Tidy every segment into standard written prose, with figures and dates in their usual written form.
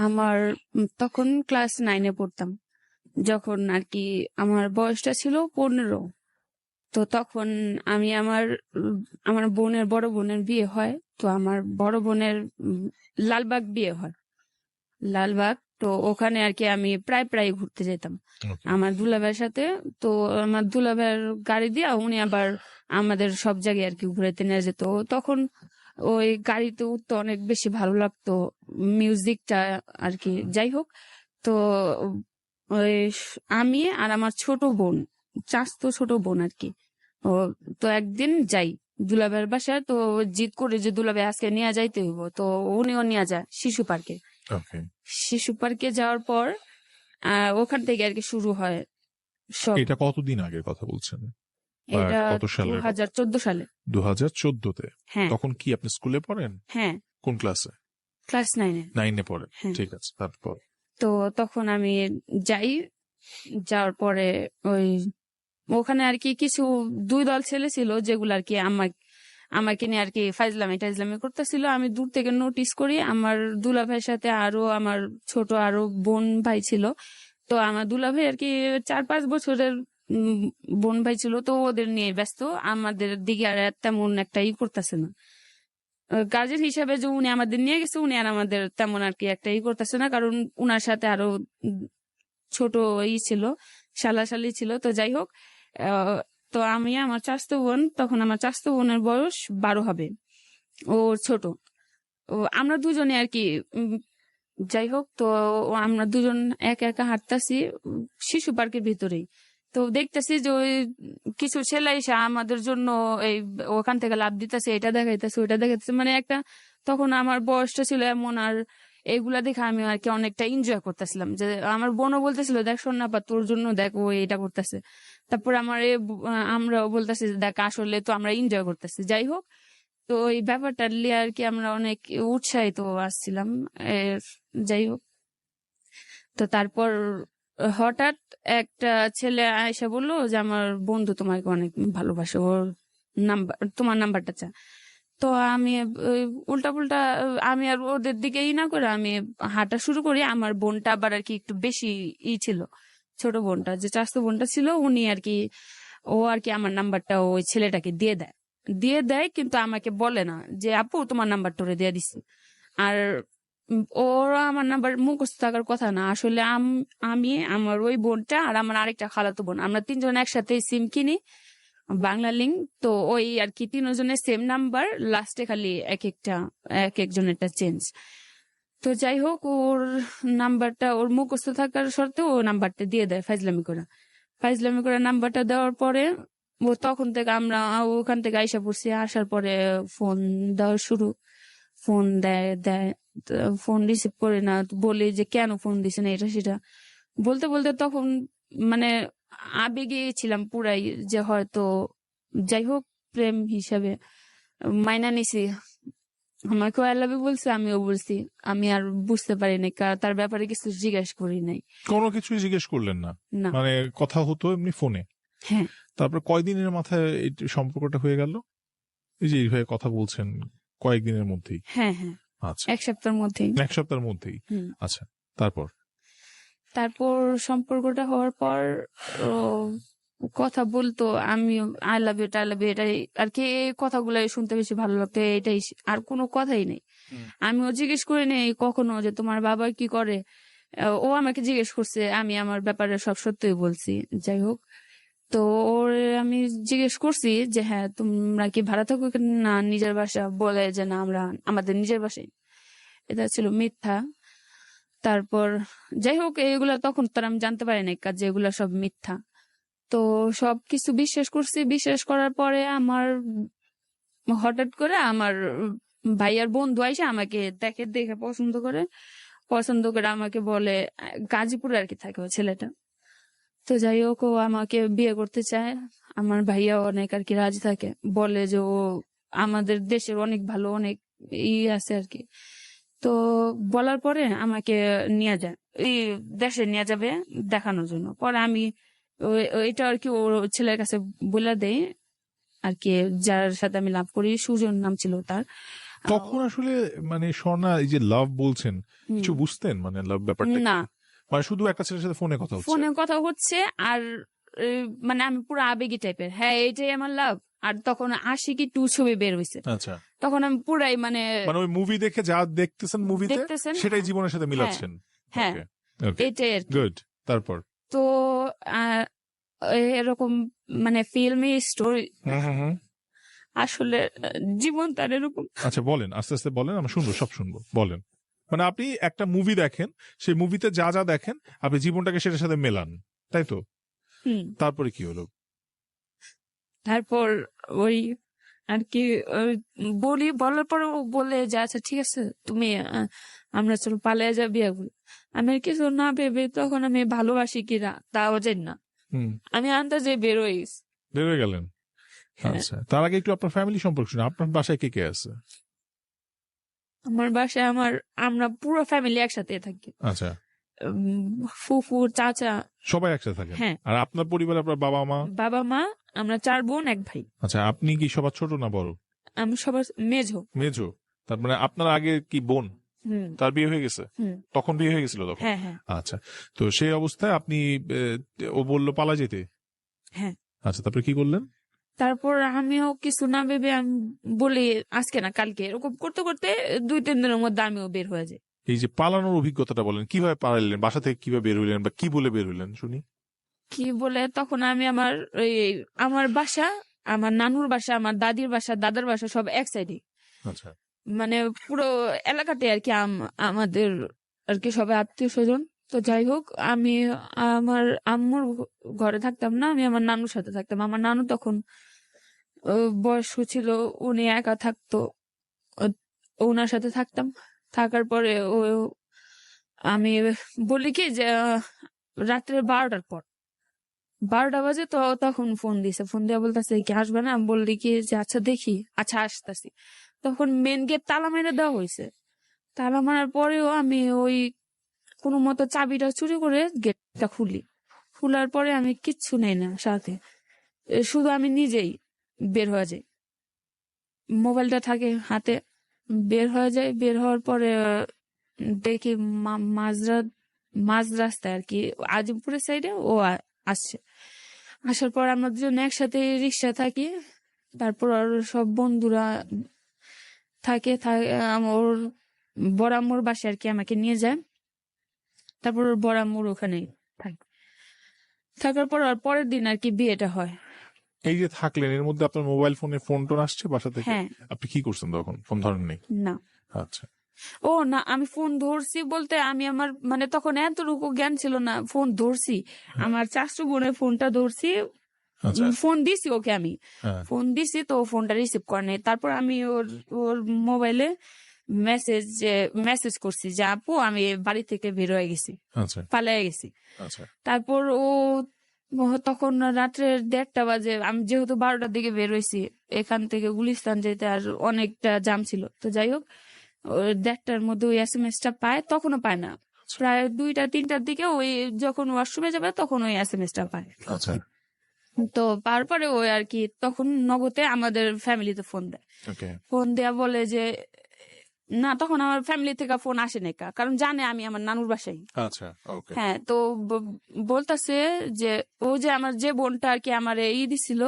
আমার তখন ক্লাস 9-এ পড়তাম, যখন আর কি আমার বয়সটা ছিল 15। তো তখন আমি আমার বড় বোনের বিয়ে হয়। তো আমার বড় বোনের লালবাগ বিয়ে হয়, লালবাগ। তো ওখানে আর কি আমি প্রায় প্রায় ঘুরতে যেতাম আমার দুলাভাইয়ের সাথে। তো আমার দুলাভাইয়ের গাড়ি দিয়ে উনি আবার আমাদের সব জায়গায় আর কি ঘুরাইতে নিয়ে যেত। তখন ওই গাড়িতে উঠতে অনেক বেশি ভালো লাগতো, মিউজিকটা আর কি। যাই হোক, তো ওই আমি আর আমার ছোট বোন, চাচতো ছোট বোন আর কি, ও তো একদিন যাই দুলাভাইয়ের বাসায়। তো জিদ করে যে দুলাভাই আজকে নিয়ে যাইতে হইব, তো উনিও নিয়ে যায় শিশু পার্কে। শিশু পার্কে যাওয়ার পর ওখান থেকে আর কি শুরু হয় সব। এটা কতদিন আগের কথা বলছেন? এটা কত সালে? 2014 সালে। 2014-তে? হ্যাঁ। তখন কি আপনি স্কুলে পড়েন? হ্যাঁ। কোন ক্লাসে? ক্লাস 9-এ। 9-এ পড়েন, ঠিক আছে। তারপর তো তখন আমি যাই, যাওয়ার পরে ওই ওখানে আর কি কিছু 2 দল ছেলে ছিল যেগুলো আর কি আমাকে নিয়ে আর কি টাইজলামি করতেছিল। আমি দূর থেকে নোটিস করি, আমার দুলাভাইয়ের সাথে আরো আমার ছোট আরো বোন ভাই ছিল। তো আমার দুলাভাই আর কি 4-5 বছরের বোন ভাই ছিল, তো ওদের নিয়ে ব্যস্ত, আমাদের দিকে আর তেমন একটা করতেছে না। গার্জেন হিসাবে যে উনি আমাদের নিয়ে গেছে, উনি আর আমাদের তেমন আর কি একটা করতেছে না, কারণ উনার সাথে আরো ছোট ছিল, শালাশালি ছিল। তো যাই হোক, তো আমি আমার চাচাতো বোন, তখন আমার চাচাতো বোনের বয়স 12 হবে, ও ছোট। আমরা দুজনে আর কি যাই হোক, তো আমরা দুজন একা একা হাঁটতেছি শিশু পার্কের ভিতরেই। তো দেখতেছি যে ওই কিছু ছেলে এসে আমাদের জন্য এই ওখান থেকে লাভ দিতেছে, এটা দেখাইতেছে ওইটা দেখাইতেছে, মানে একটা, তখন আমার বয়সটা ছিল এমন। আর এগুলা দেখে আমি আর কি অনেকটা এনজয় করতেছিলাম। যে আমার বোনও বলতেছিল, দেখ শোন পা, তোর জন্য দেখ ও এটা করতেছে। তারপর আমরাও বলতেছি, দেখ আসলে তো আমরা এনজয় করতেছি। যাই হোক, তো এই ব্যাপারটা নিয়ে আর কি আমরা অনেক উৎসাহিত আসছিলাম। যাই হোক, তো তারপর হঠাৎ একটা ছেলে আয়সা বললো যে আমার বন্ধু তোমাকে অনেক ভালোবাসে, ওর তোমার নাম্বারটা চা। তো আমি উল্টা পুল্টা আমি আর ওদের দিকে না করে আমি হাঁটা শুরু করি। আমার বোনটা আবার আর কি একটু বেশি ছিল, ছোট বোনটা যে চাচাতো বোনটা ছিল, উনি আর কি ও আর কি আমার নাম্বারটা ওই ছেলেটাকে দিয়ে দেয়, কিন্তু আমাকে বলে না যে আপু তোমার নাম্বার তোরে দিয়ে দিছি। আর ওরা আমার নাম্বার মুখস্থ থাকার কথা না। আসলে আমি আমার ওই বোনটা আর আমার আরেকটা খালাতো বোন, আমরা 3 জন একসাথে সিম কিনি, বাংলা লিঙ্ক। তো ওই আর কি 3 জনের সেম নাম্বার, লাস্টে খালি এক একজনেরটা চেঞ্জ। তো যাই হোক, ওর নাম্বারটা ওর মুখস্থ থাকার শর্তে ও নাম্বারটা দিয়ে দেয় ফাইজলামি করে নাম্বারটা দেওয়ার পরে ও তখন থেকে আমরা ওখান থেকে আইসা পড়ছি। আসার পরে ফোন দেওয়া শুরু, ফোন দেয় ফোন রিসিভ করে না, বলি যে কেন ফোন দিছে না, এটা সেটা বলতে বলতে তখন মানে আবেগে ছিলাম পুরাই, যে হয়তো যাই হোক প্রেম হিসাবে মাইনা নিছি। আমাকেও আই লাভ ইউ বলছে, আমিও বলছি। আমি আর বুঝতে পারি নাই, তার ব্যাপারে কিছু জিজ্ঞেস করি নাই। কোনো কিছুই জিজ্ঞেস করলেন না? মানে কথা হতো এমনি ফোনে? হ্যাঁ। তারপর কয়দিনের মাথায় এই সম্পর্কটা হয়ে গেল? এই যে এইভাবে কথা বলছেন কয়েকদিনের মধ্যেই? হ্যাঁ হ্যাঁ, আচ্ছা, 1 সপ্তাহের মধ্যেই। 1 সপ্তাহের মধ্যেই? আচ্ছা, তারপর সম্পর্কটা হওয়ার পর কথা বলতো, আমি আই লাভ ইউ এটাই আর কি, এই কথাগুলো শুনতে বেশি ভালো লাগতো, এটাই, আর কোনো কথাই নেই। আমিও জিজ্ঞেস করি নেই কখনো যে তোমার বাবা কি করে। ও আমাকে জিজ্ঞেস করছে, আমি আমার ব্যাপারে সব সত্যই বলছি। যাই হোক, তো ওর আমি জিজ্ঞেস করছি যে হ্যাঁ তোমরা কি ভাড়া থাকো না নিজের বাসা, বলে যে না আমরা আমাদের নিজের বাসায়। এটা ছিল মিথ্যা। তারপর যাই হোক, এইগুলা তখন তার আমি জানতে পারি না কাজ, এগুলা সব মিথ্যা। তো সবকিছু বিশ্বাস করছি। বিশ্বাস করার পরে আমার হঠাৎ করে আমার ভাইয়ার বন্ধু আইসা আমাকে দেখে পছন্দ করে আমাকে বলে, গাজীপুরে আর কি থাকে ওই ছেলেটা। তো যাই হোক, ও আমাকে বিয়ে করতে চায়। আমার ভাইয়া অনেক আর কি রাজি থাকে, বলে যে ও আমাদের দেশের অনেক ভালো, অনেক আছে আর কি। তো বলার পরে আমাকে নিয়ে যায়, এই দেশে নিয়ে যাবে দেখানোর জন্য। পরে আমি এটা আর কি ওর ছেলের কাছে বলে দেই আর কি, যার সাথে আমি লাভ করি, সুজন নাম ছিল তার। তখন আসলে মানে স্বর্ণা এই যে লাভ বলছেন কিছু বুঝতেন মানে লাভ ব্যাপারটা না, মানে শুধু একটা ছেলের সাথে ফোনে কথা হচ্ছে ফোনে কথা হচ্ছে আর মানে আমি পুরো আবেগী টাইপের, হ্যাঁ এইটাই আমার লাভ। আর তখন আশিকি 2 ছবি বের হয়েছে, আচ্ছা তখন আমি পুরাই মানে মানে ওই মুভি দেখে যা দেখতেছেন মুভিতে দেখতেছেন, সেটাই জীবনের সাথে মিলাচ্ছেন হ্যাঁ এটাই আর কি। গুড তারপর তো আহ, এরকম মানে ফিল্মি স্টোরি আসলে জীবন তার এরকম। আচ্ছা বলেন আস্তে আস্তে বলেন, আমরা শুনবো, সব শুনবো, বলেন। মানে আপনি একটা মুভি দেখেন, সেই মুভিতে যা যা দেখেন আপনি জীবনটাকে সেটার সাথে মেলান, তাই তো? তারপরে কি হলো? তারপর ওই আর কি বলার পর ও বলে যে আচ্ছা ঠিক আছে তুমি আমরা চলো পালিয়ে যা বিয়ে করি। আমি আর কিছু না ভেবে তখন আমি ভালোবাসি কিনা তাও জানি না, আমি আন্দাজে বেরোই গেছি। বের হয়ে গেলেন? আচ্ছা, তার আগে একটু আপনার ফ্যামিলি সম্পর্কে শুনুন। আপনার বাসায় কে কে আছে? আমার বাসায় আমরা পুরো ফ্যামিলি একসাথে থাকি। আচ্ছা, ফুফু চাচা সবাই একসাথে থাকেন? হ্যাঁ। আর আপনার পরিবারে আপনার বাবা মা? আমরা 4 বোন 1 ভাই। আচ্ছা, আপনি কি সবার ছোট না বড়? আমি সবার মেঝো। মেজো? তার মানে আপনার আগে কি বোন, তার বিয়ে হয়ে গেছে? তখন বিয়ে হয়ে গেছিল তখন? হ্যাঁ। আচ্ছা, তো সেই অবস্থায় আপনি ও বললো পালা যেতে? হ্যাঁ। আচ্ছা, তারপরে কি করলেন? তারপর আমিও কিছু না ভেবে আমি বলি আজকে না কালকে, এরকম করতে করতে 2-3 দিনের মধ্যে আমিও বের হয়ে যাই। এই যে পালানোর অভিজ্ঞতাটা বলেন, কিভাবে পালাইলেন, বাসা থেকে কিভাবে বের হইলেন বা কি বলে বের হইলেন শুনি। কি বলে তখন আমি আমার বাসা, আমার নানুর বাসা, আমার দাদির বাসা, দাদার বাসা সব এক সাইডে। আচ্ছা, মানে পুরো এলাকাতে আর কি আমাদের আর কি সবাই আত্মীয় স্বজন। তো যাই হোক আমি আমার আম্মুর ঘরে থাকতাম না, আমি আমার নানুর সাথে থাকতাম। আমার নানু তখন বয়স্ক ছিল, উনি একা থাকতো, ওনার সাথে থাকতাম। থাকার পরে আমি বলি কি যে রাত্রে 12টার পর 12টা বাজে, তো তখন ফোন দিছে, ফোন দিয়ে বলতেছে কি আসবে না? আমি বললি কি যে আচ্ছা দেখি, আচ্ছা আসতেছি। তখন মেন গেট তালা মেরে দেওয়া হয়েছে। তালা মারার পরেও আমি ওই কোনো মতো চাবিটা চুরি করে গেটটা খোলার পরে আমি কিচ্ছু নেই না সাথে, শুধু আমি নিজেই বের হয়ে যাই, মোবাইলটা থাকে হাতে। বের হয়ে যায়, বের হওয়ার পরে দেখি মাঝ রাস্তায় আর কি আজিমপুরের সাইডে ও আসছে। আসার পর আমরা দুজন একসাথে রিক্সা থাকি। তারপর আর সব বন্ধুরা থাকে, ওর বড় আম্মুর বাসায় আর কি আমাকে নিয়ে যায়। তারপর ওর বড় আম্মুর ওখানে থাকার পর আর পরের দিন আর কি বিয়েটা হয়। এই যে থাকলেন, এর মধ্যে আপনার মোবাইল ফোনে ফোন টোন আসছে বাসা থেকে? হ্যাঁ। আপনি কি করছেন তখন? ফোন ধরেননি? না। আচ্ছা, ও না, আমি ফোন ধরছি বলতে আমি আমার মানে তখন এতটুকু জ্ঞান ছিল না, ফোন ধরছি আমার চাচু বোনের ফোনটা ধরছি, ফোন দিছি ওকে, আমি ফোন দিছি তো ফোনটা রিসিভ করে নাই। তারপর আমি ওর মোবাইলে মেসেজ করছি যে আপু আমি বাড়ি থেকে বের হয়ে গেছি, পালিয়ে গেছি। তারপর ও তখন রাত্রে 1:30 বাজে, আমি যেহেতু 12টার দিকে বের হয়েছি এখান থেকে গুলিস্তান যেতে, আর অনেকটা জাম ছিল। তো যাই হোক 1:30টার মধ্যে ওই SMS-টা পায়, তখনও পায় না, প্রায় 2টা-3টার দিকে ওই যখন ওয়াশরুমে যাবে তখন ওই SMS-টা পায়। তো তারপরে ওই আর কি তখন নগদে আমাদের ফ্যামিলিতে ফোন দেয়। ফোন দেয়া বলে যে না, তখন আমার ফ্যামিলি থেকে ফোন আসে নাই, কারণ জানে আমি আমার নানুর বাসায়। হ্যাঁ, তো বলতেছে যে ও যে আমার যে বোনটা আর কি আমার দিছিল,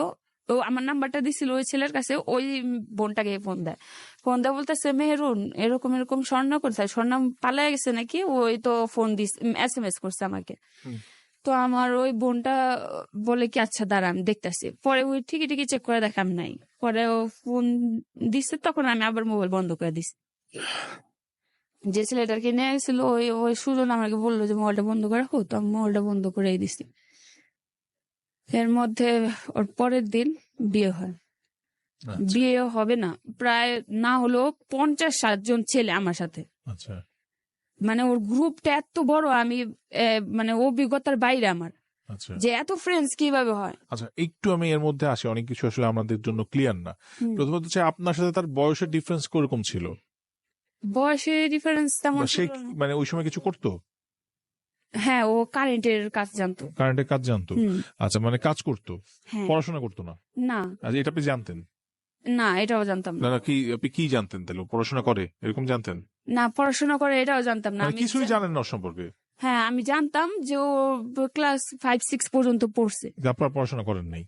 ও আমার নাম্বারটা দিছিল ওই ছেলের কাছে, ওই বোনটাকে ফোন দেয়। বলতেছে মেহেরুন এরকম এরকম স্বর্ণ করছে, স্বর্ণ পালায় গেছে নাকি, ওই তো ফোন দিস SMS করছে আমাকে। তো আমার ওই বোনটা বলে কি আচ্ছা দাঁড়া আমি দেখতেছি। পরে ওই ঠিকই চেক করে দেখাম নাই, পরে ও ফোন দিচ্ছে, তখন আমি আবার মোবাইল বন্ধ করে দিছি। যে ছেলেটাকে নিয়ে গেছিল ওই সুজন আমাকে বললো যে মোবাইলটা বন্ধ করে রাখো, তো আমি মোবাইলটা বন্ধ করে দিছি। এর মধ্যে ওর পরের দিন বিয়ে হয়। বিয়ে হবে না, প্রায় না হলো 50-60 জন ছেলে আমার সাথে। মানে ওর গ্রুপটা এত বড়, আমি মানে অভিজ্ঞতার বাইরে আমার, যে এত ফ্রেন্ডস কিভাবে হয়। আচ্ছা, একটু আমি এর মধ্যে আসি, অনেক কিছু আসলে আমাদের জন্য ক্লিয়ার না। প্রথমত হচ্ছে আপনার সাথে তার বয়সের ডিফারেন্স কিরকম ছিল? বয়সের ডিফারেন্স তেমন মানে ওই সময় কিছু করতো? হ্যাঁ, ও কারেন্টের কাজ জানতো। আচ্ছা, মানে কাজ করতো, পড়াশোনা করতো না? না। আচ্ছা, এটা আপনি জানতেন? না, এটাও জানতাম না। না কি আপনি কি জানতেন তাহলে? পড়াশোনা করে এরকম জানতেন? না, পড়াশোনা করে এটাও জানতাম না। মানে আমি কিছুই জানেন না ওর সম্পর্কে? হ্যাঁ, আমি জানতাম যে ও ক্লাস 5-6 পর্যন্ত পড়ছে। আপনার পড়াশোনা করেন নাই?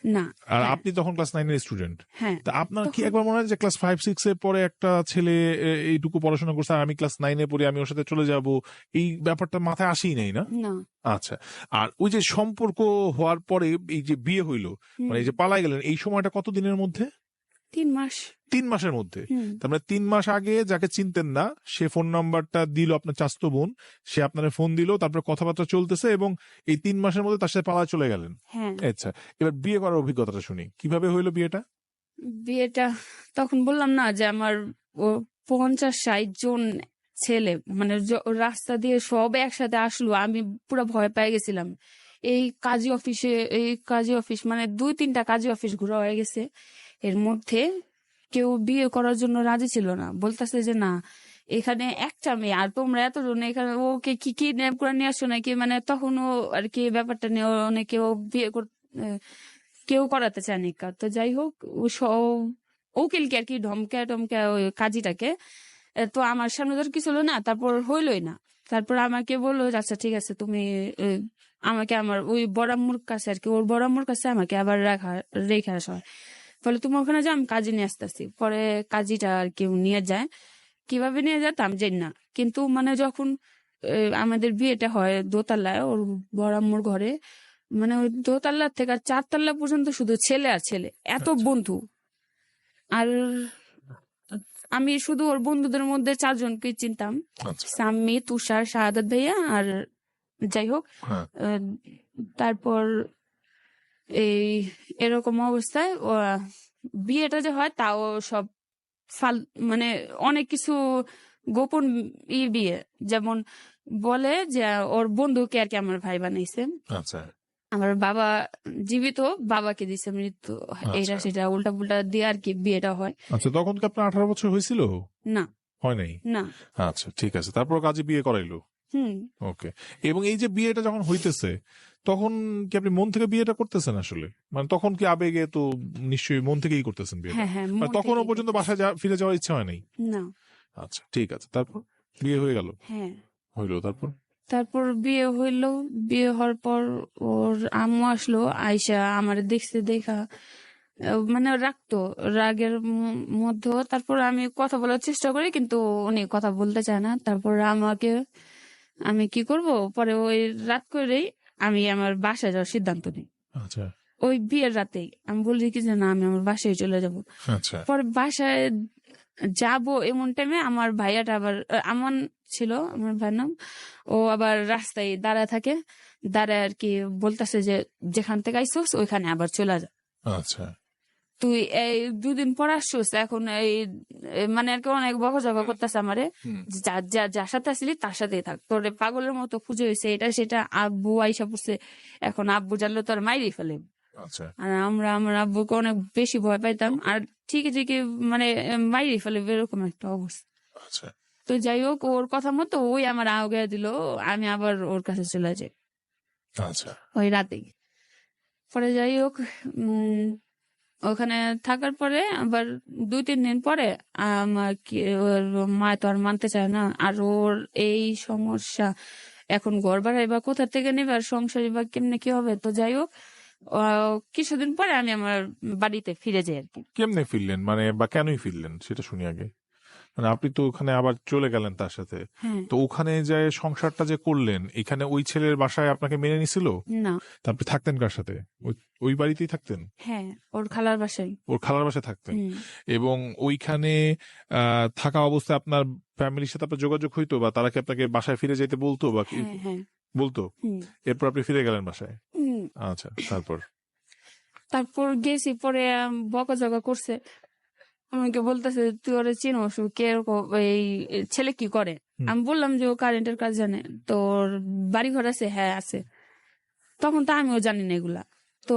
না। আর হ্যাঁ, আপনি তখন ক্লাস 9 এর স্টুডেন্ট। হ্যাঁ। তা আপনার কি তখন একবার মনে হয় যে ক্লাস 5-6 এর পরে একটা ছেলে এইটুকু পড়াশোনা করছে আর আমি ক্লাস 9 এ পড়ি, আমি ওর সাথে চলে যাব, এই ব্যাপারটা মাথায় আসেই নাই না? না। আচ্ছা। আর ওই যে সম্পর্ক হওয়ার পরে এই যে বিয়ে হইলো, মানে এই যে পালাই গেলেন, এই সময়টা কত দিনের মধ্যে? 3 মাস। 3 মাসের মধ্যে? হুম। তার মানে 3 মাস আগে যাকে চিনতেন না সে ফোন নাম্বারটা দিল আপনার চাচতো বোন, সে আপনার ফোন দিল, তারপরে কথাবার্তা চলতেছে এবং এই 3 মাসের মধ্যে তার সাথে পালায় চলে গেলেন। হ্যাঁ। আচ্ছা, এবার বিয়ে করার অভিজ্ঞতাটা শুনি, কিভাবে হইলো বিয়েটা? বিয়েটা তখন বললাম না যে আমার ও 50-60 জন ছেলে, মানে রাস্তা দিয়ে সব একসাথে আসলো, আমি পুরো ভয় পেয়ে গেছিলাম। এই কাজী অফিস মানে 2-3টা কাজী অফিস ঘোরা হয়ে গেছে, এর মধ্যে কেউ বিয়ে করার জন্য রাজি ছিল না। বলতেছে যে না, এখানে একটা মেয়ে আর তোমরা এতজন, এখানে ওকে কি কিডন্যাপ করে নিয়ে আসছো নাকি, মানে তখনও আর কি ব্যাপারটা নিয়ে অনেকে বিয়ে কেউ করাতে চায়নি। তো যাই হোক, উকিলকে আর কি ধমকা টমকা ওই কাজীটাকে, তো আমার সামনে ধর কিছু হলো না, তারপর হইলই না। তারপর আমাকে বললো আচ্ছা ঠিক আছে, তুমি আমাকে আমার ওই বড়াম্মুর কাছে আর কি, ওর বড়াম্মুর কাছে আমাকে আবার রেখে আসা হয়। ফলে তুমি ওখানে যাও, আমি কাজী নিয়ে আসতেছি। পরে কাজীটা আর কি নিয়ে যায়, কিভাবে নিয়ে যায় তা আমি জানি না। কিন্তু মানে যখন আমাদের বিয়েটা হয় দোতলায় ওর বড়াম্মুর ঘরে, মানে ওই দোতলা থেকে আর 4 তলা পর্যন্ত শুধু ছেলে আর ছেলে, এত বন্ধু। আর আমি শুধু ওর বন্ধুদের মধ্যে 4 জনকে চিনতাম, সাম্মি, তুষার, শাহাদাত ভাইয়া আর যাই হোক। তারপর এই এরকম অবস্থায় বিয়েটা যে হয় তাও সব মানে অনেক কিছু গোপন বিয়ে, যেমন বলে যে ওর বন্ধুকে আর কি আমার ভাই বানাইছে। আচ্ছা। আমার বাবা জীবিত, বাবাকে দিছে মৃত্যু, এটা সেটা উল্টা পুল্টা দিয়ে আর কি বিয়েটা হয়। আচ্ছা, তখন কি আপনার 18 বছর হয়েছিল? না, হয় নাই? না। আচ্ছা, ঠিক আছে। তারপর কাজী বিয়ে করাইলো? ওকে। এবং এই যে বিয়েটা যখন হইতেছে তখন কি আপনি মন থেকে বিয়েটা করতেছেন আসলে? মানে তখন কি আবেগে, তো নিশ্চয়ই মন থেকেই করতেছেন বিয়েটা? হ্যাঁ, হ্যাঁ, মানে তখনও পর্যন্ত বাসায় ফিরে যাওয়ার ইচ্ছা হয় নাই? না। আচ্ছা, ঠিক আছে। তারপর বিয়ে হয়ে গেল? হ্যাঁ। হইলো, তারপর বিয়ে হইলো। বিয়ে হওয়ার পর ওর আম্মু আসলো, আয়সা আমার দেখছে, দেখা মানে রাখতো রাগের মধ্যে। তারপর আমি কথা বলার চেষ্টা করি, কিন্তু উনি কথা বলতে চায় না। তারপর আমি কি করব, পরে ওই রাত করেই আমি আমার বাসায় যাওয়ার সিদ্ধান্ত নিই। আচ্ছা। ওই বিয়ের রাতেই আমি বলি কি যে না, আমি আমার বাসায় চলে যাব। আচ্ছা। পরে বাসায় যাব এমন টাইমে আমার ভাইয়াটা আবার আমন ছিল, আমার ভাইয়ের নাম, ও আবার রাস্তায় দাঁড়ায় থাকে, দাঁড়ায় আর কি বলতেছে যে যেখান থেকে আইসোস ওইখানে আবার চলে যা। আচ্ছা। তুই এই 2 দিন পর আসছিস, এখন এই মানে আর কি অনেক বকাঝকা করতেছে আমারে, যার সাথে আসলি তার সাথেই থাক, তোর পাগলের মতো খুঁজে হয়েছে এটা সেটা। আব্বু আইসা পড়ছে, এখন আব্বু জানলে তোর মাইরি ফেলে। আর আমার আব্বুকে অনেক বেশি ভয় পাইতাম, আর ঠিকই মানে মাইরি ফেলে এরকম একটা অবস্থা। তো যাই হোক, ওর কথা মতো ওই আমার আগে দিল, আমি আবার ওর কাছে চলে যাই ওই রাতেই। পরে যাই হোক, ওখানে থাকার পরে আবার 2-3 দিন পরে আমার ওর মা তো আর মানতে চায় না, আর ওর এই সমস্যা, এখন ঘর ভাড়াই বা কোথা থেকে নেবে, আর সংসারই বা কেমনে কি হবে। তো যাই হোক, কিছুদিন পরে আমি আমার বাড়িতে ফিরে যাই আর কি। কেমনে ফিরলেন, মানে বা কেনই ফিরলেন সেটা শুনি আগে। মানে আপনি তো ওখানে আবার চলে গেলেন তার সাথে, তো ওখানে যে সংসারটা যে করলেন, এখানে ওই ছেলের বাসায় আপনাকে মেনে নিছিল না? তারপরে থাকতেন কার সাথে? ওই বাড়িতেই থাকতেন? হ্যাঁ, ওর খালার বাসায়। ওর খালার বাসায় থাকতেন? এবং ওইখানে থাকা অবস্থায় আপনার ফ্যামিলির সাথে আপনার যোগাযোগ হইতো, বা তারা কি আপনাকে বাসায় ফিরে যেতে বলতো বা বলতো? এরপর আপনি ফিরে গেলেন বাসায়? আচ্ছা, তারপর গেছি, পরে বকাঝকা করছে, আমাকে বলতেছে তুই ওরে চিনোস, কিরকম, এই ছেলে কি করে। আমি বললাম যে ও কারেন্টের কাজ জানে, তোর বাড়ি ঘর আছে? হ্যাঁ আছে। তখন তো আমিও জানি না এগুলা। তো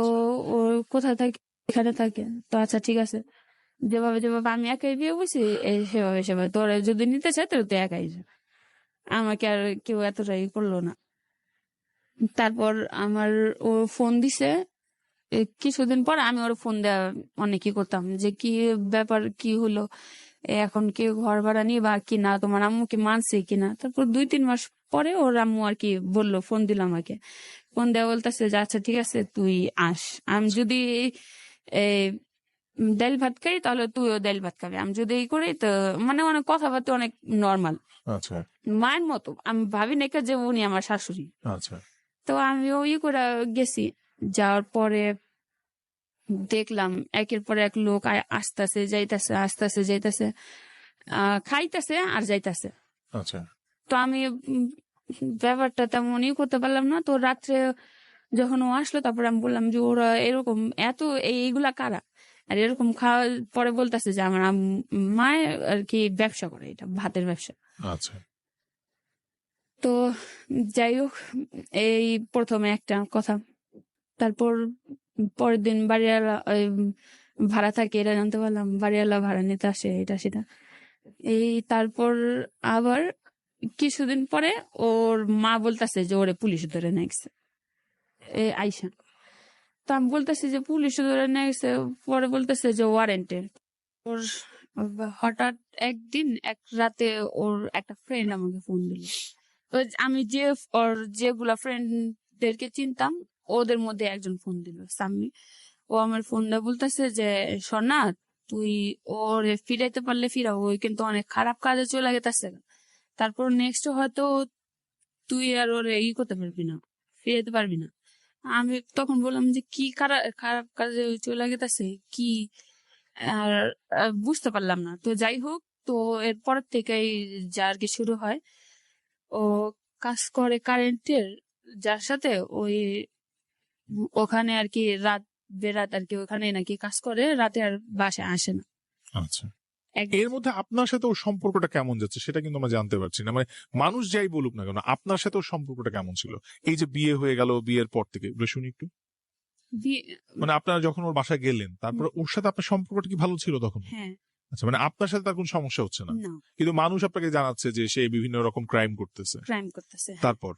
ও কোথায় থাকে? এখানে থাকে। তো আচ্ছা ঠিক আছে, যেভাবে আমি একাই বিয়ে বসি সেভাবে তোরা যদি নিতে চাই তাহলে তুই একাই যা, আমাকে আর কেউ এতটাই করলো না। তারপর আমার ও ফোন দিছে, কিছুদিন পর আমি ওর ফোন দেওয়া অনেক কি করতাম যে কি ব্যাপার, কি হলো, এখন কি ঘর ভাড়া নিয়ে বা কি না, তোমার আম্মু কি মানছে কিনা। তারপর 2-3 মাস পরে ওর আম্মু আর কি বললো, ফোন দিল আমাকে, ফোন দেওয়া বলতেছে যে আচ্ছা ঠিক আছে তুই আস, আমি যদি ডাল ভাত খাই তাহলে তুইও ডাল ভাত খাবি, আমি যদি এই করি তো মানে অনেক কথাবার্তা অনেক নর্মাল, আচ্ছা মায়ের মতো। আমি ভাবি নাকি যে উনি আমার শাশুড়ি। আচ্ছা তো আমিও করে গেছি। যাওয়ার পরে দেখলাম একের পর এক লোক আসতেছে যাইতাছে, আসতেছে যাইতাছে, খাইতেছে আর যাইতাছে। আচ্ছা তো আমি ব্যাপারটা তেমনই করতে পারলাম না। তো রাত্রে যখন ও আসলো তারপর আমি বললাম যে ওরা এরকম এত এইগুলা কারা, আর এরকম খাওয়া। পরে বলতেছে যে আমার মায়ের আর কি ব্যবসা করে, এটা ভাতের ব্যবসা। আচ্ছা তো যাই হোক, এই প্রথমে একটা কথা। তারপর পরের দিন বাড়িওয়ালা ভাড়া থাকে এটা জানতে পারলাম, বাড়িওয়ালা ভাড়া নিতে আসে, এটা সেটা। এই তারপর আবার কিছুদিন পরে ওর মা বলতেছে যে ওরে পুলিশ ধরে নিয়ে গেছে, আইসা। তো আমি বলতেছি যে পুলিশ ধরে নিয়ে গেছে, পরে বলতেছে যে ওয়ারেন্টের। ওর হঠাৎ একদিন এক রাতে ওর একটা ফ্রেন্ড আমাকে ফোন দিল। তো আমি যে ওর যেগুলা ফ্রেন্ডদেরকে চিনতাম ওদের মধ্যে একজন ফোন দিল, সাম্মি। ও আমার ফোনটা বলতেছে যে সোনা, তুই ওরে ফিরাইতে পারলে ফিরাও, ওই কিন্তু অনেক খারাপ কাজে চলে গেছে। তারপর নেক্সট হয়তো তুই আর ওরে করতে পারবি না, ফিরাইতে পারবি না। আমি তখন বললাম যে কি খারাপ কাজে চলে গেছে কি, আর বুঝতে পারলাম না। তো যাই হোক, তো এরপর থেকেই যা আর কি শুরু হয়, ও কাজ করে কারেন্টের, যার সাথে ওই ওখানে আর কি রাত বেরাত আর কি ওখানে নাকি কাজ করে, রাতে আর বাসায় আসে না। আচ্ছা এর মধ্যে আপনার সাথে ওর সম্পর্কটা কেমন যাচ্ছে সেটা কিন্তু আমরা জানতে পারছি না, মানে মানুষ যাই বলুক না কেন আপনার সাথে ওর সম্পর্কটা কেমন ছিল? এই যে বিয়ে হয়ে গেল, বিয়ের পর থেকে এগুলো শুনি একটু। মানে আপনারা যখন ওর বাসায় গেলেন তারপরে ওর সাথে আপনার সম্পর্কটা কি ভালো ছিল তখন? হ্যাঁ। আচ্ছা মানে আপনার সাথে তার কোনো সমস্যা হচ্ছে না, না, কিন্তু মানুষ আপনাকে জানাচ্ছে যে সে বিভিন্ন রকম ক্রাইম করতেছে। ক্রাইম করতেছে। তারপর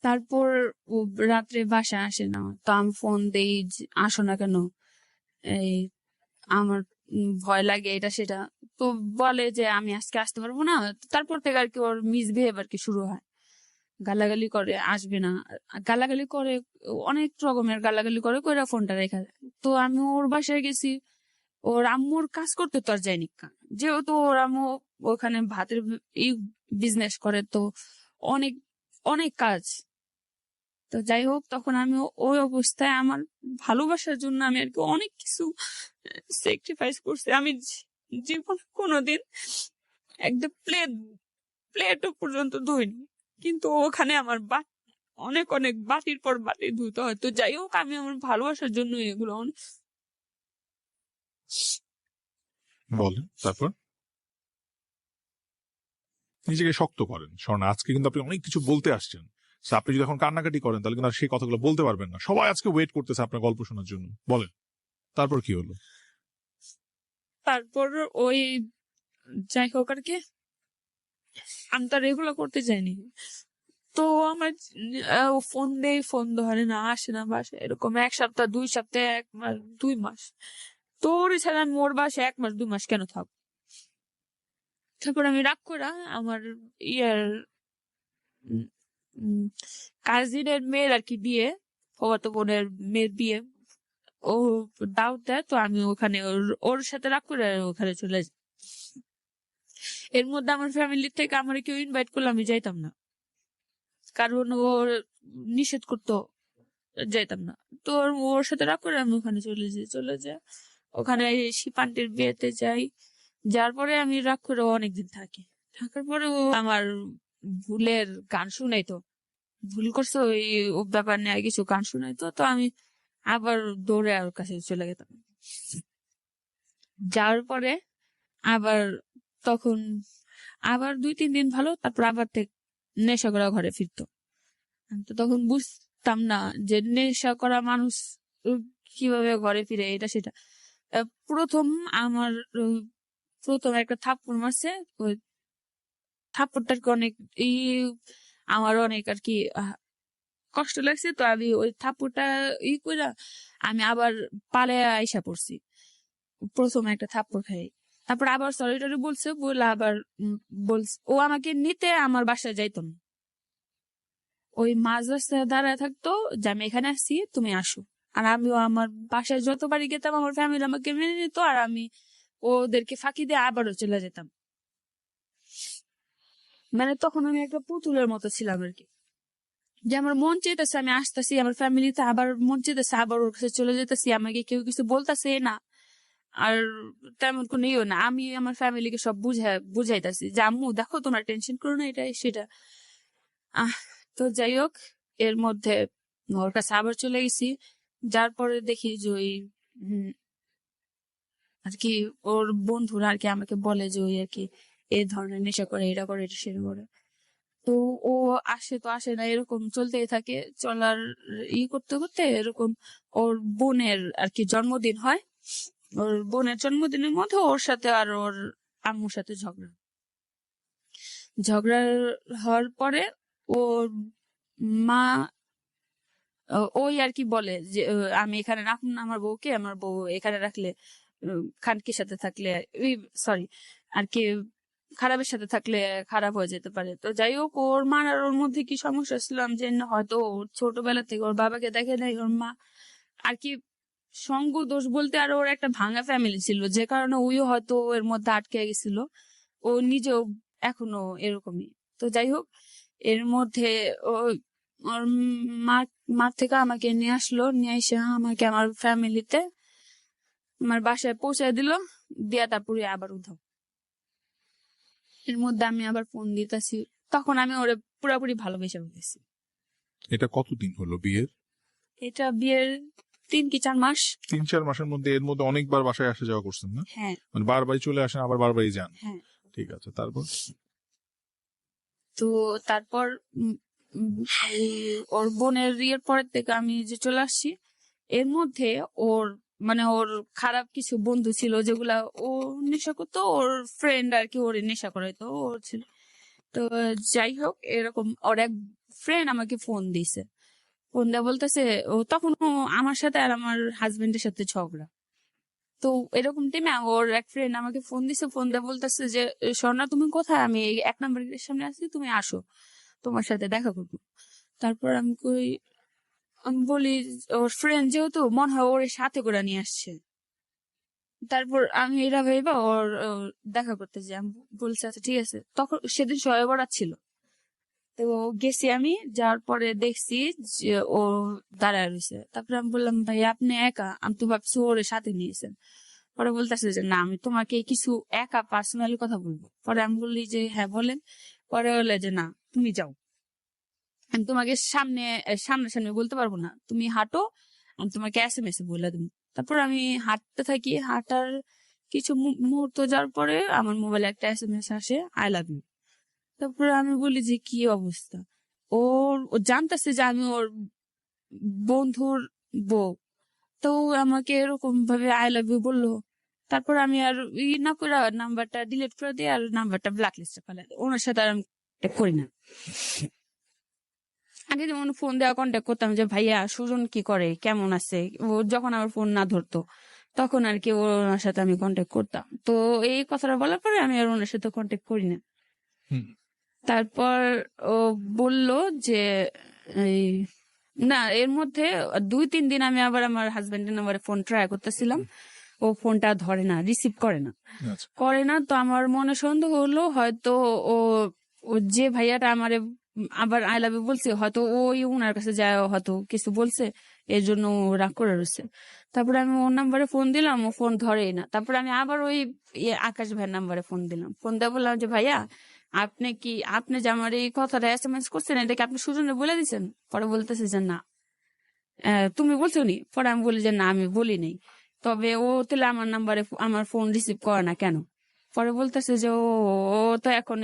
তারপর ও রাত্রে বাসায় আসে না, তো আমি ফোন দেই আসো না কেন, এই আমার ভয় লাগে, এটা সেটা। তো বলে যে আমি আজকে আসতে পারবো না। তারপর থেকে আর কি ওর মিসবিহেভ আর কি শুরু হয়, গালাগালি করে, আসবে না, গালাগালি করে, অনেক রকমের গালাগালি করে কইরা ফোনটা রেখে দেয়। তো আমি ওর বাসায় গেছি, ওর আম্মুর কাজ করতে তো আর যায়নি, যেহেতু ওর আম্মু ওখানে ভাতের বিজনেস করে, তো অনেক অনেক কাজ। তো যাই হোক, তখন আমি ওই অবস্থায় আমার ভালোবাসার জন্য আমি আর কি অনেক কিছু স্যাক্রিফাইস করছি। আমি জীবনে কোনোদিন একদম প্লেটও পর্যন্ত ধুইনি, কিন্তু ওখানে আমার অনেক অনেক বাটির পর বাটি ধুতে হয়। তো যাই হোক, আমি আমার ভালোবাসার জন্য এগুলো বলেন। তারপর নিজেকে শক্ত করেন স্বর্ণা, আজকে কিন্তু আপনি অনেক কিছু বলতে আসছেন। আপনি যদি এখন কান্নাকাটি করেন তাহলে কিন্তু আর সেই কথাগুলো বলতে পারবেন না। সবাই আজকে ওয়েট করতেছে আপনার গল্প শোনার জন্য। বলেন তারপর কি হলো? তারপর ওই যাই হোক আর কি, আমি তো রেগুলার করতে চাইনি। তো আমার ফোন দেয়, ফোন ধরে না, আসে না বাসায়, এরকম 1 সপ্তাহ 2 সপ্তাহ 1 মাস 2 মাস। তো ওর ছাড়া আমি ওর বাসায় 1 মাস 2 মাস কেন থাকবো। তারপর আমি রাগ করা আমার ইয়ার কাজিনের মেয়ের আর কি বিয়ে, ফুফাতো বোনের মেয়ের বিয়ে, ও দাওয়াত দেয়। তো আমি ওখানে ওর সাথে রাগ করে ওখানে চলে যাই। এর মধ্যে আমার ফ্যামিলির থেকে আমার কেউ ইনভাইট করলে আমি যাইতাম না, কারণ ওর নিষেধ করতো, যাইতাম না। তো ওর সাথে রাগ করে আমি ওখানে চলে যাই ওখানে শিপান্টির বিয়েতে যাই। যার পরে আমি রাগ করে অনেকদিন থাকি, থাকার পরে ও আমার ভুলের গান শুনাইতো, ভুল করছো এই ও ব্যাপার নিয়ে কিছু গান শুনাইতো। তো আমি আবার দৌড়ে ওর কাছে চলে যেতাম। যাওয়ার পরে আবার তখন আবার 2-3 দিন ভালো, তারপর আবার নেশা করা ঘরে ফিরতো। আমি তো তখন বুঝতাম না যে নেশা করা মানুষ কিভাবে ঘরে ফিরে, এটা সেটা। প্রথম আমার প্রথম একটা থাপ্পড় মারছে, ওই থাপ্পড়টার অনেক আমার অনেক আর কি কষ্ট লাগছে, তো আমি ওই থাপ্পড়টা কইরা আমি আবার পালে আইসা পড়ছি। প্রথমে একটা থাপ্পড় খাই, তারপর আবার সরি টরি বলছে, বলে আবার বলছে ও আমাকে নিতে আমার বাসায় যাইতো না, ওই মাঝ রাস্তায় দাঁড়ায় থাকতো যে আমি এখানে আসছি, তুমি আসো। আর আমিও আমার বাসায় যতবারই গেতাম আমার ফ্যামিলি আমাকে মেনে নিত, আর আমি ওদেরকে ফাঁকি দিয়ে আবারও চলে যেতাম। মানে তখন আমি একটা পুতুলের মতো ছিলাম আর কি, যে আমার মন চেয়েছে আমি আসতেছি আমার ফ্যামিলিতে, আবার মন চেয়েছে আবার ওর কাছে চলে যেতেছি, আমাকে কেউ কিছু বলতেছে না, আর তেমন কোনো ইয়ে না। আমি আমার ফ্যামিলিকে সব বুঝাইতেছি যে আম্মু দেখো তোমরা টেনশন করো না, এটা সেটা। তো যাই হোক, এর মধ্যে ওর কাছে আবার চলে গেছি, যার পরে দেখি যে ওই আর কি ওর বন্ধুরা আর কি আমাকে বলে যে ওই আর কি এই ধরনের নেশা করে, এটা করে, এটা সেটা করে। তো ও আসে তো আসে না, এরকম চলতেই থাকে। চলার করতে করতে এরকম ওর বোনের আর কি জন্মদিন হয়, ওর বোনের জন্মদিনের মধ্যে ওর সাথে আর ওর আম্মুর সাথে ঝগড়া হওয়ার পরে ওর মা ওই আর কি বলে যে আমি এখানে রাখুন না আমার বউকে, আমার বউ এখানে রাখলে খানকির সাথে থাকলে সরি আর কি খারাপের সাথে থাকলে খারাপ হয়ে যেতে পারে। তো যাই হোক, ওর মার আর ওর মধ্যে কি সমস্যা ছিল যে হয়তো ওর ছোটবেলা থেকে ওর বাবাকে দেখে নেয়, ওর মা আর কি সঙ্গ দোষ বলতে, আর ওর একটা ভাঙা ফ্যামিলি ছিল যে কারণে ওইও হয়তো এর মধ্যে আটকে গেছিল, ও নিজেও এখনো এরকমই। তো যাই হোক, এর মধ্যে ওর মার থেকে আমাকে নিয়ে আসলো, নিয়ে এসে আমাকে আমার ফ্যামিলিতে আমার বাসায় পৌঁছায় দিল, দিয়া তারপরে আবার উধাও। এর মধ্যে আমি আবার ফোন দিতেছি, তখন আমি ওরে পুরোপুরি ভালোবেসে ফেলেছি। এটা কতদিন হলো বিয়ের? এটা বিয়ের 3 কি 4 মাস। 3-4 মাসের মধ্যে এর মধ্যে অনেকবার বাসায় আসা যাওয়া করছেন না? হ্যাঁ, মানে বারবারই চলে আসেন আবার বারবারই যান? হ্যাঁ। ঠিক আছে, তারপর? তো তারপর ওর বোনের ইয়ের পরের থেকে আমি যে চলে আসছি, এর মধ্যে ওর মানে ওর খারাপ কিছু বন্ধু ছিল যেগুলা ও নেশা করতো, ওর ফ্রেন্ড আর কি ওর নেশা করাইতো ওর ছিল। তো যাই হোক, এরকম ওর এক ফ্রেন্ড আমাকে ফোন দিছে, ফোন দেয়া বলতেছে ও তখন আমার সাথে আর আমার হাজবেন্ডের সাথে ঝগড়া। তো এরকম টাইমে ওর এক ফ্রেন্ড আমাকে ফোন দিছে, ফোন দিয়ে বলতেছে যে স্বর্ণা তুমি কোথায়, আমি 1 নম্বর গেটের সামনে আছি, তুমি আসো, তোমার সাথে দেখা করবো। তারপর আমি বলি ওর ফ্রেন্ড যেহেতু মনে হয় ওর সাথে করে নিয়ে আসছে। তারপর আমি এরা ভেবে ওর দেখা করতে যাই, আমি বলছি আচ্ছা ঠিক আছে। তখন সেদিন শবে বরাত ছিল, তো গেছি আমি, যাওয়ার পরে দেখছি যে ও দাঁড়ায় রয়েছে। তারপরে আমি বললাম ভাই আপনি একা, আমি তো ভাবছি ওর সাথে নিয়েছেন। পরে বলতেছে যে না আমি তোমাকে কিছু একা পার্সোনালি কথা বলবো। পরে আমি বললি যে হ্যাঁ বলেন। পরে বললে যে না তুমি যাও, আমি তোমাকে সামনাসামনি বলতে পারবো না, তুমি হাঁটো, আমি তোমাকে SMS বলে দেবো। তারপর আমি হাঁটতে থাকি, হাঁটার কিছু মুহূর্ত যাওয়ার পরে আমার মোবাইলে একটা SMS আসে, আই লাভ ইউ। তারপরে আমি বলি যে কি অবস্থা, ও জানতেছে যে আমি ওর বন্ধুর বউ, তো আমাকে এরকম ভাবে আই লাভ ইউ বললো। তারপর আমি আর না করে নাম্বারটা ডিলিট করে দিই, আর নাম্বারটা ব্ল্যাক লিস্টে ফেলে দিই, ওনার সাথে আর আমি করি না। আগে যেমন ফোন দেওয়া কন্ট্যাক্ট করতাম যে ভাইয়া সুজন কি করে, কেমন আছে, ও যখন আমার ফোন না ধরতো তখন আর কি ওনার সাথে আমি কন্ট্যাক্ট করতাম। তো এই কথাটা বলার পরে আমি আর ওনার সাথে কন্ট্যাক্ট করি না। তারপর ও বলল যে এই না, এর মধ্যে 2-3 দিন আমি আবার আমার হাজবেন্ডের নাম্বারে ফোন ট্রাই করতেছিলাম, ও ফোনটা ধরে না, রিসিভ করে না। তো আমার মনে সন্দেহ হলো হয়তো ও যে ভাইয়াটা আমারে আবার আই লাভ ইউ বলছে, হয়তো ওই উনার কাছে যায় হয়তো কিছু বলছে, এর জন্য ও রাগ করে রয়েছে। তারপরে আমি ওর নাম্বারে ফোন দিলাম, ও ফোন ধরেই না। তারপরে আমি আবার ওই আকাশ ভাইয়ের নাম্বারে ফোন দিলাম, ফোন দিয়ে বললাম যে ভাইয়া আপনি যে আমার এই কথাটা SMS করছেন, এটাকে আপনি সুজনে বলে দিচ্ছেন? পরে বলতেছে যে না তুমি বলছো নি। পরে আমি বলি যে না আমি বলি নাই, তবে ও তাহলে আমার নাম্বারে আমার ফোন রিসিভ করে না কেন? পরে বলতেছে যে ও তো এখন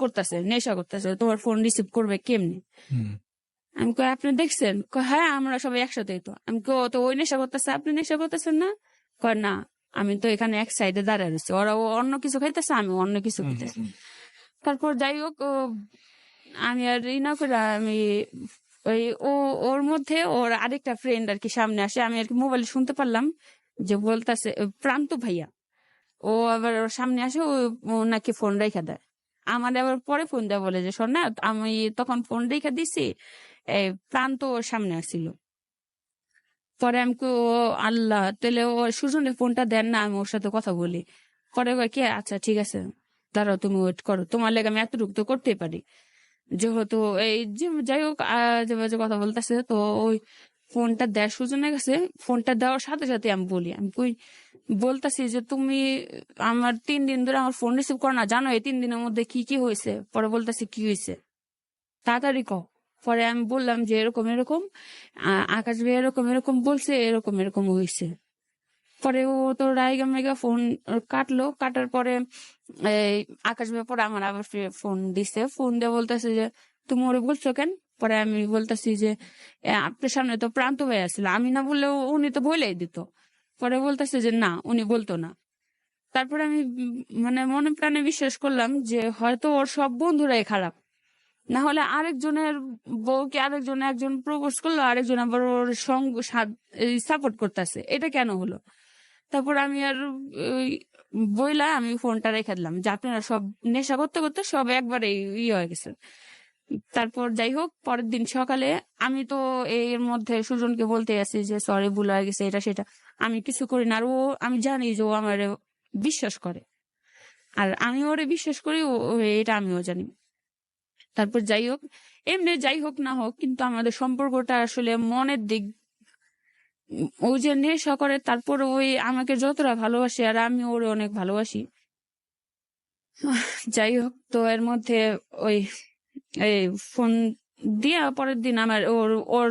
করতেছে, নেশা করতেছে, তোমার ফোন রিসিভ করবে কেমনি? আমি কই আপনি দেখছেন? হ্যাঁ আমরা সবাই একসাথেই তো। আমি কই তো ওই নেশা করতেছে, আপনি নেশা করতেছেন না? কয় না আমি তো এখানে এক সাইডে দাঁড়ায় রয়েছি, ওরা অন্য কিছু খাইতেছে, আমি অন্য কিছু খাইতেছি। তারপর যাই হোক, আমি আর না করে আমি ওই ওর মধ্যে ওর আরেকটা ফ্রেন্ড আর কি সামনে আসে, আমি আর কি মোবাইলে শুনতে পারলাম যে বলতেছে প্রান্ত ভাইয়া। ও আবার ওর সামনে আসে, ও নাকি ফোন রেখে দেয়। আমার আবার পরে ফোন দেয়, বলে যে শোন না, আমি তখন ফোন রেখে দিছি, এই প্রান্ত ওর সামনে আসছিল। পরে আমি কই, ও আল্লাহ, তাহলে ও সুজনের ফোনটা দেন না, আমি ওর সাথে কথা বলি। পরে কয় কি, আচ্ছা ঠিক আছে, দাঁড়াও তুমি ওয়েট করো, তোমার লেগে আমি এতটুকু তো করতেই পারি। যেহেতু এই যে যাই হোক যে বাজে কথা বলতেছে, তো ওই ফোনটা দেয় সুজনের কাছে। ফোনটা দেওয়ার সাথে সাথে আমি বলি, আমি কই বলতেছি যে তুমি আমার 3 দিন ধরে আমার ফোন রিসিভ করো না, জানো এই 3 দিনের মধ্যে কি কি হয়েছে? পরে বলতেছি কি হয়েছে, তাড়াতাড়ি কও। পরে আমি বললাম যে এরকম এরকম, আকাশ ভাই এরকম এরকম বলছে, এরকম এরকম হয়েছে। পরে ও তো রাইগা মেগা ফোন কাটলো। কাটার পরে এই আকাশ ভাই পরে আমার আবার ফোন দিছে, ফোন দিয়ে বলতেছে যে তুমি ওরে বলছো কেন? পরে আমি বলতেছি যে আপনার সামনে তো প্রান্ত ভাই আসছিল, আমি না বললেও উনি তো বলেই দিত। পরে বলতেছে যে না, উনি বলতো না। তারপরে আমি মানে মনে প্রাণে বিশ্বাস করলাম যে হয়তো ওর সব বন্ধুরাই খারাপ, না হলে আরেকজনের বউকে আরেকজন একজন প্রপোজ করলো, আরেকজন আবার ওর সঙ্গ সাপোর্ট করতেছে, এটা কেন হলো? তারপর আমি আর ওই বইলা আমি ফোনটা রেখে দিলাম, যে আপনারা সব নেশা করতে করতে সব একবারে ইয়ে হয়ে গেছে। তারপর যাই হোক, পরের দিন সকালে আমি তো এর মধ্যে সুজনকে বলতে আছি যে সরি, ভুল হয়ে গেছে, এটা সেটা। আমি কিছু করি না, আর ও আমি জানি যে ও আমার বিশ্বাস করে, আর আমি ওরে বিশ্বাস করি, এটা আমিও জানি। তারপর যাই হোক, এমনি যাই হোক না হোক, কিন্তু আমাদের সম্পর্কটা আসলে মনের দিক, ও যে নেশা করে তারপর ওই আমাকে যতটা ভালোবাসে, আর আমি ওরে অনেক ভালোবাসি। যাই হোক, তো এর মধ্যে ওই এই ফোন দিয়া পরের দিন আমার ওর ওর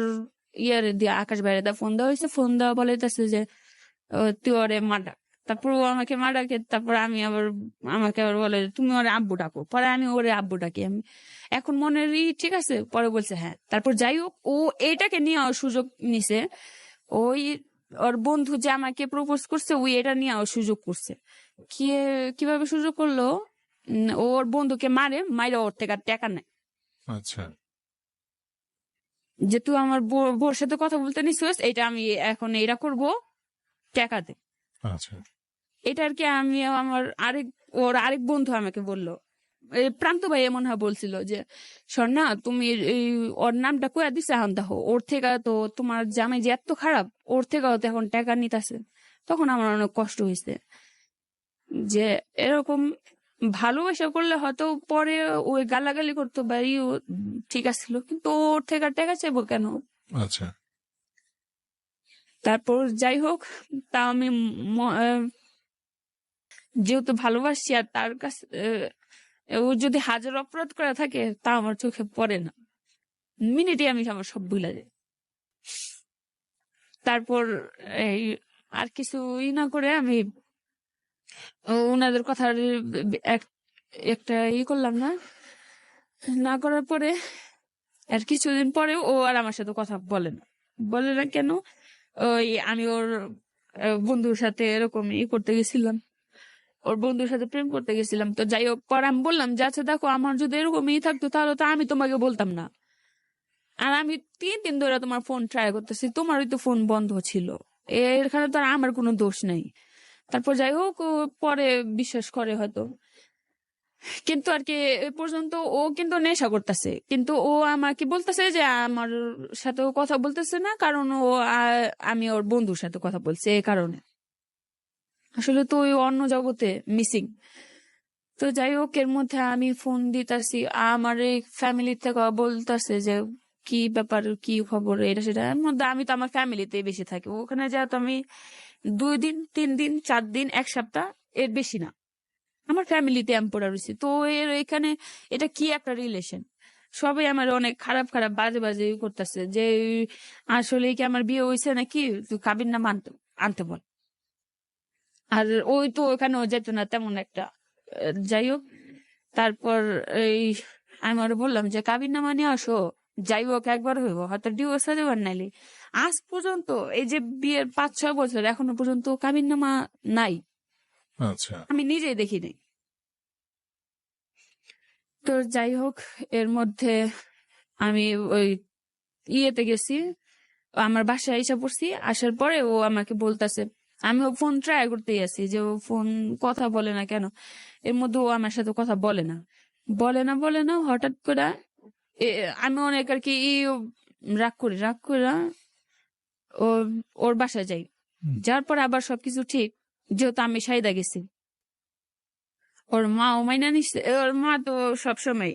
ইয়ারে দিয়া আকাশ বাইরে দা ফোন দেওয়া হয়েছে। ফোন দেওয়া বলেছে যে তুই ওরে মা ডাক। তারপর ও আমাকে মা ডাকে, তারপর আমি আবার আমাকে আবার বলে তুমি ওরে আব্বু ডাকো। পরে আমি ওরে আব্বু ডাকি। আমি এখন মনের ঠিক আছে, পরে বলছে হ্যাঁ। তারপর যাই হোক, ও এটাকে নিয়ে সুযোগ নিছে, ওই ওর বন্ধু যে আমাকে প্রপোজ করছে, ওই এটা নিয়ে সুযোগ করছে। কিভাবে সুযোগ করলো, ওর বন্ধুকে মাইরে ওর থেকে টাকা নেয়। আচ্ছা, যে তুই আমার বোর সাথে কথা বলতে নিছিস, এটা আমি এখন এটা করবো, টাকা দে। আচ্ছা, এটা আর কি আমি আমার ওর আরেক বন্ধু আমাকে বললো, প্রান্ত ভাই এমন হয় বলছিল যে স্বর্ণা, তুমি ওর নামটা কয়া দিছে, এখন দেখো ওর থেকে তো তোমার জামাই যে এত খারাপ, ওর থেকেও তো এখন টাকা নিতেছে। তখন আমার অনেক কষ্ট হয়েছে যে এরকম ভালোবাসা করলে হয়তো পরে ওই গালাগালি করতো বা ঠিক আছিল, কিন্তু ওর থেকে টাকা চাইবো কেন? আচ্ছা, তারপর যাই হোক, তা আমি যেহেতু ভালোবাসি, আর তার কাছে ও যদি হাজার অপরাধ করে থাকে, তা আমার চোখে পড়ে না, মিনিটে আমি আমার সব ভুলে যাই। তারপর এই আর কিছু না করে আমি ওনাদের কথা একটা করলাম না। না করার পরে আর কিছুদিন পরে ও আর আমার সাথে কথা বলে না কেন? ওই আমি ওর বন্ধুর সাথে এরকম করতে গেছিলাম, ওর বন্ধুর সাথে প্রেম করতে গেছিলাম। তো যাই হোক, পরে আমি বললাম যে আচ্ছা দেখো, আমার যদি এরকম থাকতো তাহলে তো আমি তোমাকে বলতাম না, আর আমি 3 দিন ধরে তোমার ফোন ট্রাই করতেছি, তোমারই তো ফোন বন্ধ ছিল, এখানে তো আর আমার কোনো দোষ নেই। তারপর যাই হোক, ও পরে বিশ্বাস করে হয়তো, কিন্তু আর কি এ পর্যন্ত ও কিন্তু নেশা করতেছে, কিন্তু ও আমাকে বলতেছে যে আমার সাথে ও কথা বলতেছে না, কারণ ও আমি ওর বন্ধুর সাথে কথা বলছি, এই কারণে। আসলে তো ওই অন্য জগতে মিসিং। তো যাই হোক, এর মধ্যে আমি ফোন দিতেছি, আমার এই ফ্যামিলি থেকে বলতেছে যে কি ব্যাপার, কি খবর, এটা সেটা। এর মধ্যে আমি তো আমার ফ্যামিলিতে বেশি থাকি, ওখানে যেহেতু আমি 2 দিন 3 দিন 4 দিন 1 সপ্তাহ, এর বেশি না আমার ফ্যামিলিতে আমি পড়া রয়েছি। তো এর এখানে এটা কি একটা রিলেশন? সবাই আমার অনেক খারাপ খারাপ বাজে বাজে করতেছে যে আসলে কি আমার বিয়ে হয়েছে নাকি, তুই কাবিন নামা আনতে বল। আর ওই তো ওখানেও যেত না তেমন একটা। যাই হোক, তারপর এই আমি ওরা বললাম যে কাবিন নামা নিয়ে আসো, যাই হোক একবার হইব, হয়তো ডিভোর্স হয়ে যাবার নাইলে। আজ পর্যন্ত এই যে বিয়ের 5-6 বছর এখনো পর্যন্ত কাবিন নামা নাই, আচ্ছা, আমি নিজেই দেখিনি। তো যাই হোক, এর মধ্যে আমি ওই ইয়েতে গেছি, আমার বাসায় এসে পড়ছি। আসার পরে ও আমাকে বলতেছে, আমি ও ফোন ট্রাই করতেই আছি যে ও ফোন কথা বলে না কেন। এর মধ্যে ও আমার সাথে কথা বলে না হঠাৎ করে আমি অনেক আর কি রাগ করে ও ওর বাসায় যাই। যার পরে আবার সবকিছু ঠিক, যেহেতু আমি সাইদা গেছি, ওর মা ও মাইনা নিচ্ছে। ওর মা তো সবসময়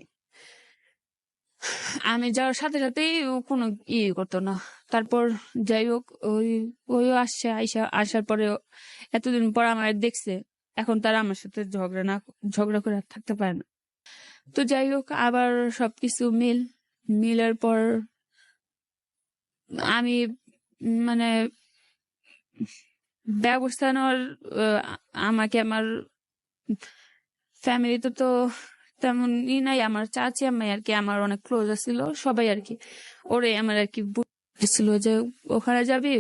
আমি যাওয়ার সাথে সাথেই ও কোনো করতো না। তারপর যাই হোক ওইও আসছে, আসার পরে এতদিন পর আমার দেখছে, এখন তারা আমার সাথে ঝগড়া করে আর থাকতে পারে না। তো যাই হোক আবার সবকিছু মিলের পর আমি মানে ব্যবস্থা নেওয়ার আমাকে আমার ফ্যামিলিতে তো তেমন নাই। আমার চাচি আম্মাই আর কি আমার অনেক ক্লোজ ছিল, সবাই আর কি ওরে আমার আর কি বুঝছিল যে ওখানে যাবি,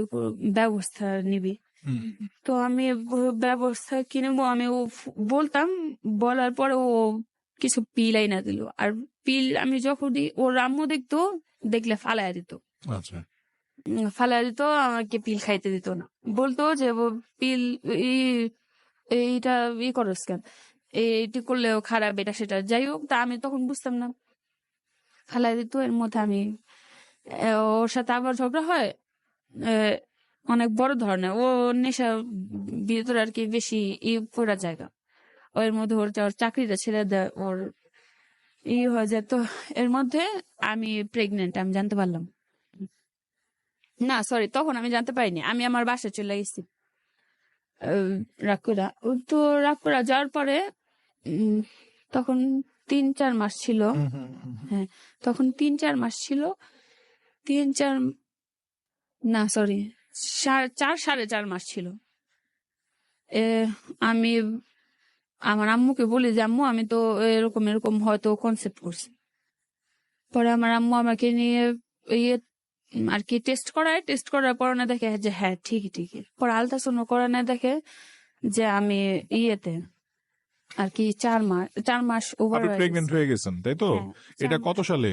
ব্যবস্থা নিবি। তো আমি ব্যবস্থা কিনে আমি বলতাম, বলার পরে ও কিছু পিলাই না দিল। আর পিল আমি যখন ওর আম্মু দেখলে ফালাইয়া দিত। আচ্ছা, ফালাইয়া দিত, আমাকে পিল খাইতে দিত না। বলতো যে পিল এইটা করস কেন, এইটি করলেও খারাপ, এটা সেটা। যাই হোক, তা আমি তখন বুঝতাম না, ফালাই দিত। এর মধ্যে আমি ওর সাথে আবার ঝগড়া হয় অনেক বড় ধরনের। ও নেশা ভিতরে আর কি বেশি পুরা জায়গা। ওর মধ্যে ওর চাকরিটা ছেড়ে দেয়, ওর হয়ে যায়। তো এর মধ্যে আমি প্রেগনেন্ট, আমি জানতে পারলাম না, সরি, তখন আমি জানতে পারিনি। আমি আমার বাসায় চলে গেছি রাগ করে যাওয়ার পরে তখন 3-4 মাস ছিল। হ্যাঁ, তখন 3-4 মাস ছিল। 3-4 না, সরি, 4-4.5 মাস ছিল। আমি আমার আম্মুকে বলি যে আম্মু আমি তো এরকম এরকম হয়তো কনসেপ্ট করছি। পরে আমার আম্মু আমাকে নিয়ে আর কি টেস্ট করার পর না দেখে যে হ্যাঁ ঠিকই। পরে আলট্রাসাউন্ড করা না দেখে যে আমি আর কি 4 মাস ওভার প্রেগনেন্ট হয়ে গেছেন, তাই তো? এটা কত সালে?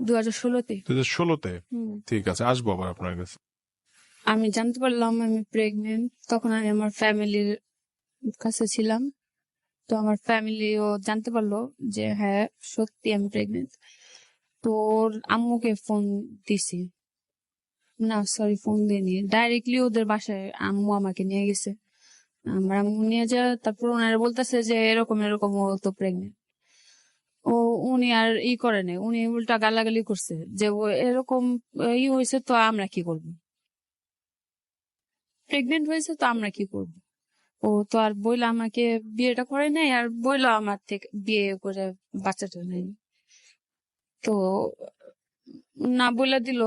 2016-তে। 2016-তে? ঠিক আছে, আসবো আবার আপনার কাছে। আমি জানতে পারলাম আমি প্রেগনেন্ট, তখন আমি আমার ফ্যামিলির কাছে ছিলাম। তো আমার ফ্যামিলিও জানতে পারলো যে হ্যাঁ সত্যি আমি প্রেগনেন্ট। তো ওর আম্মুকে ফোন দিছি, না সরি ফোন দিইনি, ডাইরেক্টলি ওদের বাসায় আম্মু আমাকে নিয়ে গেছে। আমার আম্মু নিয়ে যায়, তারপর ওনারা বলতেছে যে এরকম এরকম ও তো প্রেগনেন্ট। উনি আর করে নাই, উনি উল্টা গালাগালি করছে যে ও এরকম হয়েছে তো আমরা কি করবো, প্রেগনেন্ট হয়েছে তো আমরা কি করবো। ও তো আর বইলা আমাকে বিয়েটা করে নাই, আর বইলা আমার থেকে বিয়ে করে বাচ্চাটা নেই। তো না বলে দিল।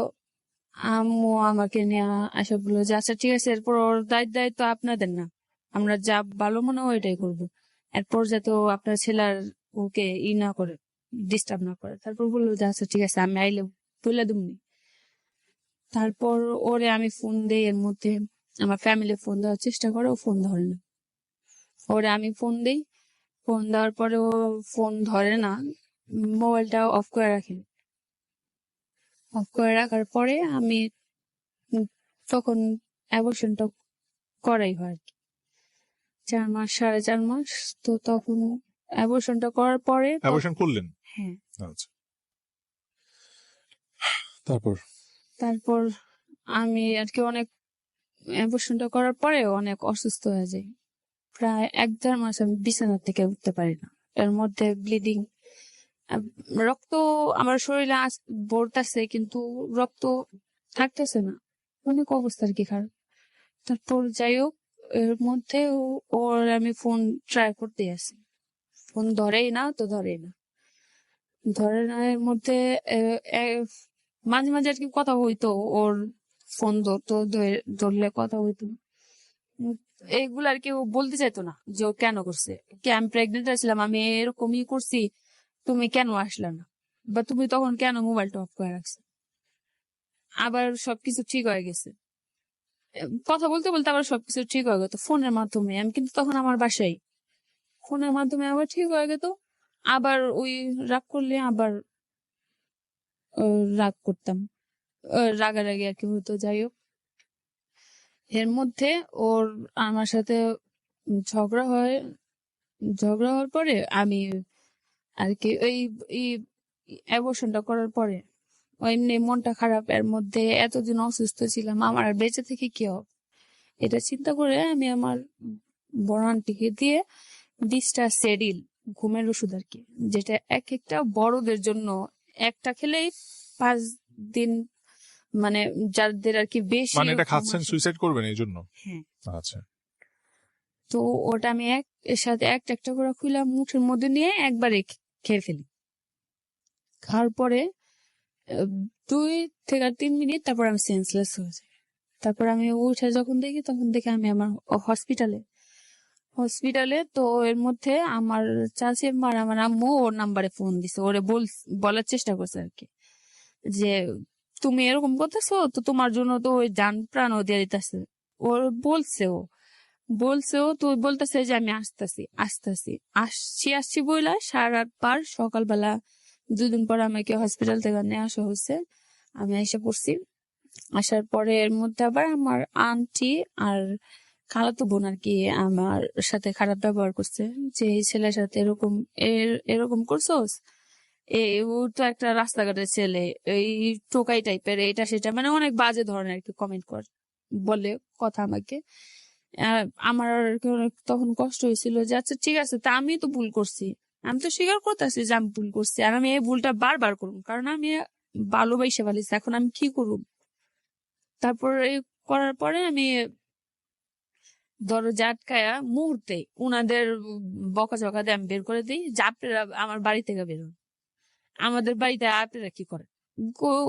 আম্মু আমাকে নিয়ে আসা বললো যে আচ্ছা ঠিক আছে, এরপর ওর দায়িত্ব আপনাদের না, আমরা যা ভালো মনে হয় ওইটাই করবো। এরপর যাতে আপনার ছেলের ওকে না করে, ডিস্টার্ব না করে। তারপর বললো যে আচ্ছা ঠিক আছে, আমি আইলে বলে দিবনি। তারপর ওরে আমি ফোন দেই, এর মধ্যে আমার ফ্যামিলি ফোন দেওয়ার চেষ্টা করে, ও ফোন ধরে না। ওরে আমি ফোন দেই, ফোন দেওয়ার পরে ও ফোন ধরে না, মোবাইলটা অফ করে রাখে। অফ করে রাখার পরে আমি তখন অ্যাবর্শনটা করাই হয় আর কি, 4 মাস 4.5 মাস। তো তখন অ্যাবর্শনটা করার পরে অ্যাবর্শন করলেন? হ্যাঁ। আচ্ছা, তারপর আমি আর কি অনেক অ্যাবর্শনটা করার পরে অনেক অসুস্থ হয়ে যাই। প্রায় 1-1.5 মাস আমি বিছানা থেকে উঠতে পারি না। এর মধ্যে ব্লিডিং, রক্ত আমার শরীরে পড়তেছে কিন্তু রক্ত থাকতেছে না, অনেক অবস্থা আর কি খারাপ। তারপর যাই হোক, এর মধ্যে ওর আমি ফোন ট্রাই করতে আসি, ফোন ধরেই না। এর মধ্যে মাঝে মাঝে আর কি কথা হইতো, ওর ফোন ধরলে কথা হইতো। এইগুলো আর কি ও বলতে চাইতো না যে ও কেন করছে, কি আমি প্রেগনেন্ট ছিলাম, আমি এরকমই করছি, তুমি কেন আসলে না, বা তুমি তখন কেন মোবাইলটা অফ করে রাখছো। আবার সবকিছু ঠিক হয়ে গেছে, কথা বলতে বলতে আবার সবকিছু ঠিক হয়ে গেত ফোনের মাধ্যমে। আমি কিন্তু তখন আমার বাসায়, ফোনের মাধ্যমে আবার ঠিক হয়ে গেত। আবার ওই রাগ করলে আবার রাগ করতাম, রাগারাগি আর কি হতো। যাই হোক, এর মধ্যে ওর আমার সাথে ঝগড়া হয়। ঝগড়া হওয়ার পরে আমি আর কি ওই অ্যাবর্শনটা করার পরে এমনি মনটা খারাপ, এর মধ্যে এতদিন অসুস্থ ছিলাম, আমার আর বেঁচে থেকে কি হবে, এটা চিন্তা করে আমি আমার বড় আন্টিকে দিয়ে 20টা সেরিল, ঘুমের ওষুধ আর কি, যেটা এক একটা বড়দের জন্য একটা খেলেই 5 দিন, মানে যাদের আর কি বেশি মানে এটা ঘুম খাচ্ছেন আসে। সুইসাইড করবেন এই জন্য? হ্যাঁ। আচ্ছা। তো ওটা আমি এর সাথে একটা একটা করে খুলে মুখের মধ্যে নিয়ে একবারে খেয়ে ফেলি। খাওয়ার পরে 2 থেকে 3 মিনিট তারপর আমি সেন্সলেস হয়ে যাই। তারপর আমি উঠে যখন দেখি, তখন দেখি আমি আমার হসপিটালে। তো এর মধ্যে আমার চাচি আর আমার আম্মু ওর নাম্বারে ফোন দিছে, ওরে বলার চেষ্টা করছে আর কি, যে তুমি এরকম করতেছো, তো তোমার জন্য তো ওই জান প্রাণও দিয়ে দিতেছে। ওর বলছেও তো, বলতেছে যে আমি আসছি বইলা 8:30 বার সকালবেলা 2 দিন পর আমাকে হসপিটাল থেকে নিয়ে আসা হয়েছে। আমি এসে পড়ছি। আসার পরে এর মধ্যে আবার আমার আন্টি আর খালাতো বোন আর কি আমার সাথে খারাপ ব্যবহার করছে, যে এই ছেলের সাথে এরকম করছোস, ও তো একটা রাস্তাঘাটের ছেলে, এই টোকাই টাইপের, এটা সেটা, মানে অনেক বাজে ধরনের আর কি কমেন্ট বলে কথা আমাকে। আমার আর কি অনেক তখন কষ্ট হয়েছিল যে আচ্ছা ঠিক আছে, তা আমি তো ভুল করছি, আমি তো স্বীকার করতেছি যে আমি ভুল করছি, আর আমি এই ভুলটা বারবার করুম, কারণ আমি ভালোবাসে ফেলিছি, এখন আমি কি করব। তারপর এই করার পরে আমি দরজা আটকায়া মুহূর্তে উনাদের বকাঝকা দিয়ে আমি বের করে দিই, যে আপনারা আমার বাড়ি থেকে বেরোন, আমাদের বাড়িতে আপনারা কি করেন।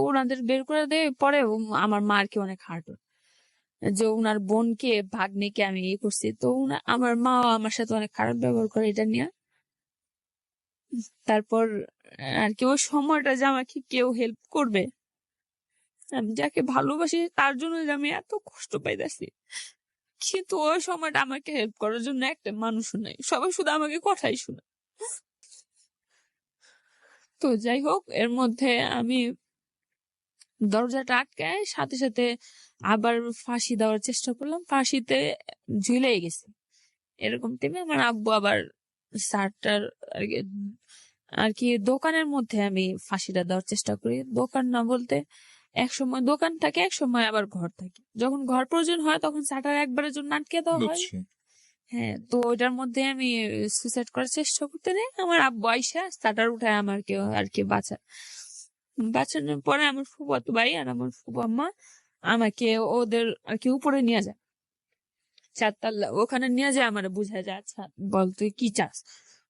ওনাদের বের করে দেয়। পরে আমার মার কি অনেক হার্ট, যে উনার বোনকে ভাগ্নিকে আমি করছি। তো আমার মা আমার সাথে অনেক খারাপ ব্যবহার করে এটা নিয়ে। তারপর আর কি ওই সময়টা যে আমাকে কেউ হেল্প করবে, আমি যাকে ভালোবাসি তার জন্য যে আমি এত কষ্ট পাইতেছি, কিন্তু ওই সময়টা আমাকে হেল্প করার জন্য একটা মানুষও নাই, সবাই শুধু আমাকে কথাই শুনে। তো যাই হোক, এর মধ্যে আমি দরজাটা আটকায় সাথে সাথে আবার ফাঁসি দেওয়ার চেষ্টা করলাম, ফাঁসিতে ঝুলে গেছি। এরকম টাইমে আমার আব্বু আবার সারটার আর কি দোকানের মধ্যে আমি ফাঁসিটা দেওয়ার চেষ্টা করি। দোকান না বলতে, এক সময় দোকান থাকে, এক সময় আবার ঘর থাকে। যখন ঘর প্রয়োজন হয় তখন শাটার একবারের জন্য আটকে দেওয়া হয়। হ্যাঁ, তো ওইটার মধ্যে আমি সুইসাইড করার চেষ্টা করতে নেই, আমার আব্বু আইসা শাটার উঠায় আমার কেউ আর কি বাঁচানোর পরে আমার ফুফাতো ভাই আর আমার ফুফা আম্মা আমাকে ওদের আর কি উপরে নিয়ে যায়, 4 তলা, ওখানে নিয়ে যায় আমার বুঝায় যায় আচ্ছা বল তুই কি চাস।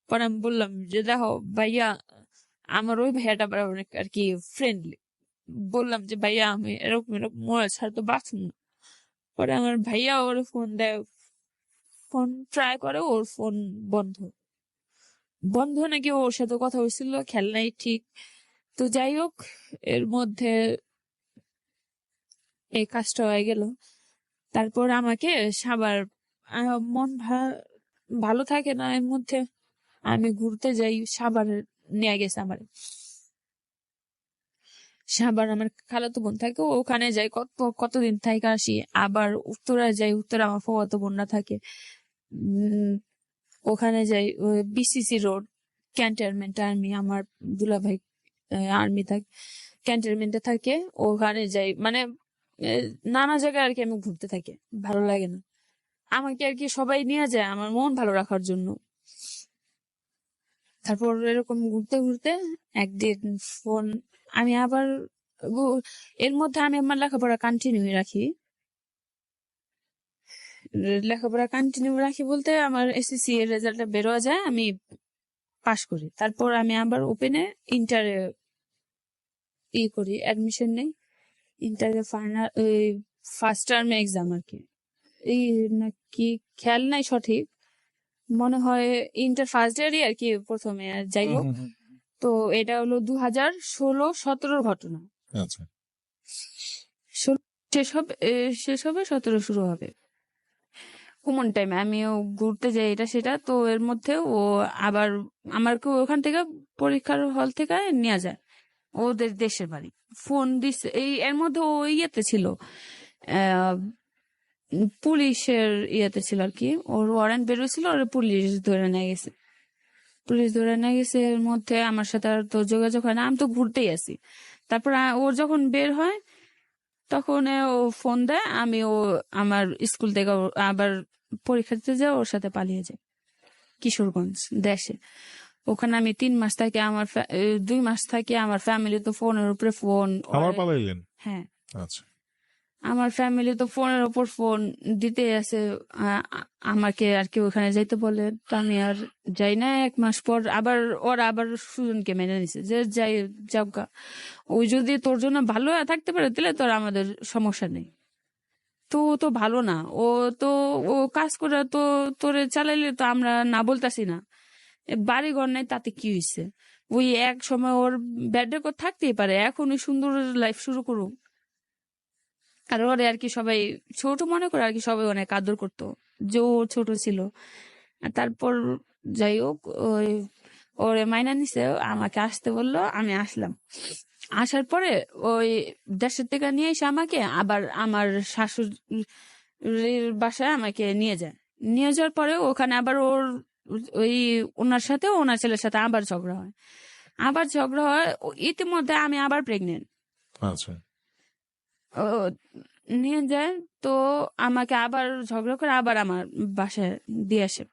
পরে আমি বললাম যে দেখো ভাইয়া, আমার ওই ভাইয়াটা আবার অনেক আর কি ফ্রেন্ডলি, বললাম যে ভাইয়া আমি এরকম এরকম মরে ছাড়া তো বাঁচুন না। পরে আমার ভাইয়া ওর ফোন দেয়, ফোন ট্রাই করে, ওর ফোন বন্ধ নাকি, ওর সাথে কথা হয়েছিল খেলনাই ঠিক। তো যাই হোক, এর মধ্যে এই কাজটা হয়ে গেল। তারপর আমাকে সাবার মন ভালো থাকে না, এর মধ্যে আমি ঘুরতে যাই, সাবার নিয়ে গেছে আমার। সাবার আমার খালাতো বোন থাকে, ওখানে যাই, কতদিন থেকে আসি। আবার উত্তরায় যাই, উত্তরা আমার ফুফাতো বোনরা থাকে, ওখানে যাই। বিসিসি রোড ক্যান্টনমেন্ট আর্মি, আমার দুলাভাই আর্মি থাকে, ক্যান্টনমেন্টে থাকে, ওখানে যাই। মানে নানা জায়গায় আর কি আমি ঘুরতে থাকি, ভালো লাগে না আমাকে আর কি, সবাই নিয়ে যায় আমার মন ভালো রাখার জন্য। তারপর এরকম ঘুরতে ঘুরতে একদিন ফোন আমি আবার এর মধ্যে আমি আমার লেখাপড়া কন্টিনিউ রাখি বলতে আমার এসএসসি এর রেজাল্টটা বেরোয়া যায়, আমি পাশ করি। তারপর আমি আবার ওপেনে ইন্টারে করি, অ্যাডমিশন নেই। ইন্টারে ফাইনাল ফার্স্ট টার্ম এক্সাম আর কি, এই নাকি খেয়াল নাই সঠিক, মনে হয় ইন্টার ফার্স্ট ইয়ারই আর কি প্রথমে। যাই হোক, তো এটা হলো 2016-17 ঘটনা। আচ্ছা, শেষ হবে 17 শুরু হবে, কমন টাইমে আমিও ঘুরতে যাই এটা সেটা। তো এর মধ্যে ও আবার আমাকে ওখান থেকে পরীক্ষার হল থেকে নিয়ে যায়, ওদের দেশের বাড়ি। ফোন দিছে এর মধ্যে ও ইয়েতে ছিল, আহ, পুলিশের ইয়েতে ছিল আর কি, ওর ওয়ারেন্ট বেরোছিল, ওর পুলিশ ধরে নিয়ে গেছে। এর মধ্যে আমার সাথে আর তো যোগাযোগ হয় না, আমি তো ঘুরতেই আছি। তারপর ওর যখন বের হয় তখন ও ফোন দেয়, ও আমার স্কুল থেকে আবার পরীক্ষা দিতে যাই, ওর সাথে পালিয়ে যাই কিশোরগঞ্জ দেশে। ওখানে আমি 3 মাস থাকি, 2 মাস থাকি। আমার ফ্যামিলি তো ফোনের উপরে ফোন। আবার পালাইলেন? হ্যাঁ, আচ্ছা। আমার ফ্যামিলি তো ফোনের উপর ফোন দিতে আছে আমাকে আর কি ওখানে যাইতে বলে। তো আমি আর যাই না। 1 মাস পর ওরা আবার সুজনকে মেনে নিছে যে যাই যাওগা, ওই যদি তোর জন্য ভালো থাকতে পারে তাহলে তোর আমাদের সমস্যা নেই। তো ও তো ভালো না, তো ও কাজ করে তো তোরে চালাইলে তো আমরা না বলতাছি না। বাড়ি ঘর নাই তাতে কি হয়েছে, ওই এক সময় ওর ব্যাড রেকর্ড থাকতেই পারে, এখন ওই সুন্দর লাইফ শুরু করুক। আর ওরে আর কি সবাই ছোট মনে করে আর কি, সবাই অনেক আদর করতো যে ও ছোট ছিল। আর তারপর যাই হোক ওরে মাইনা নিছে, আমাকে আসতে বললো, আমি আসলাম। আসার পরে ওই দেশের থেকে নিয়ে এসে আমাকে আবার আমার শাশুড়ির বাসায় আমাকে নিয়ে যায়। নিয়ে যাওয়ার পরে ওখানে আবার ওনার সাথে ওনার ছেলের সাথে আবার ঝগড়া হয়। ইতিমধ্যে আমি আবার প্রেগনেন্ট। আচ্ছা। নিয়ে যায় তো আমাকে আবার ঝগড়া করে আবার আমার বাসায় দিয়ে আসে।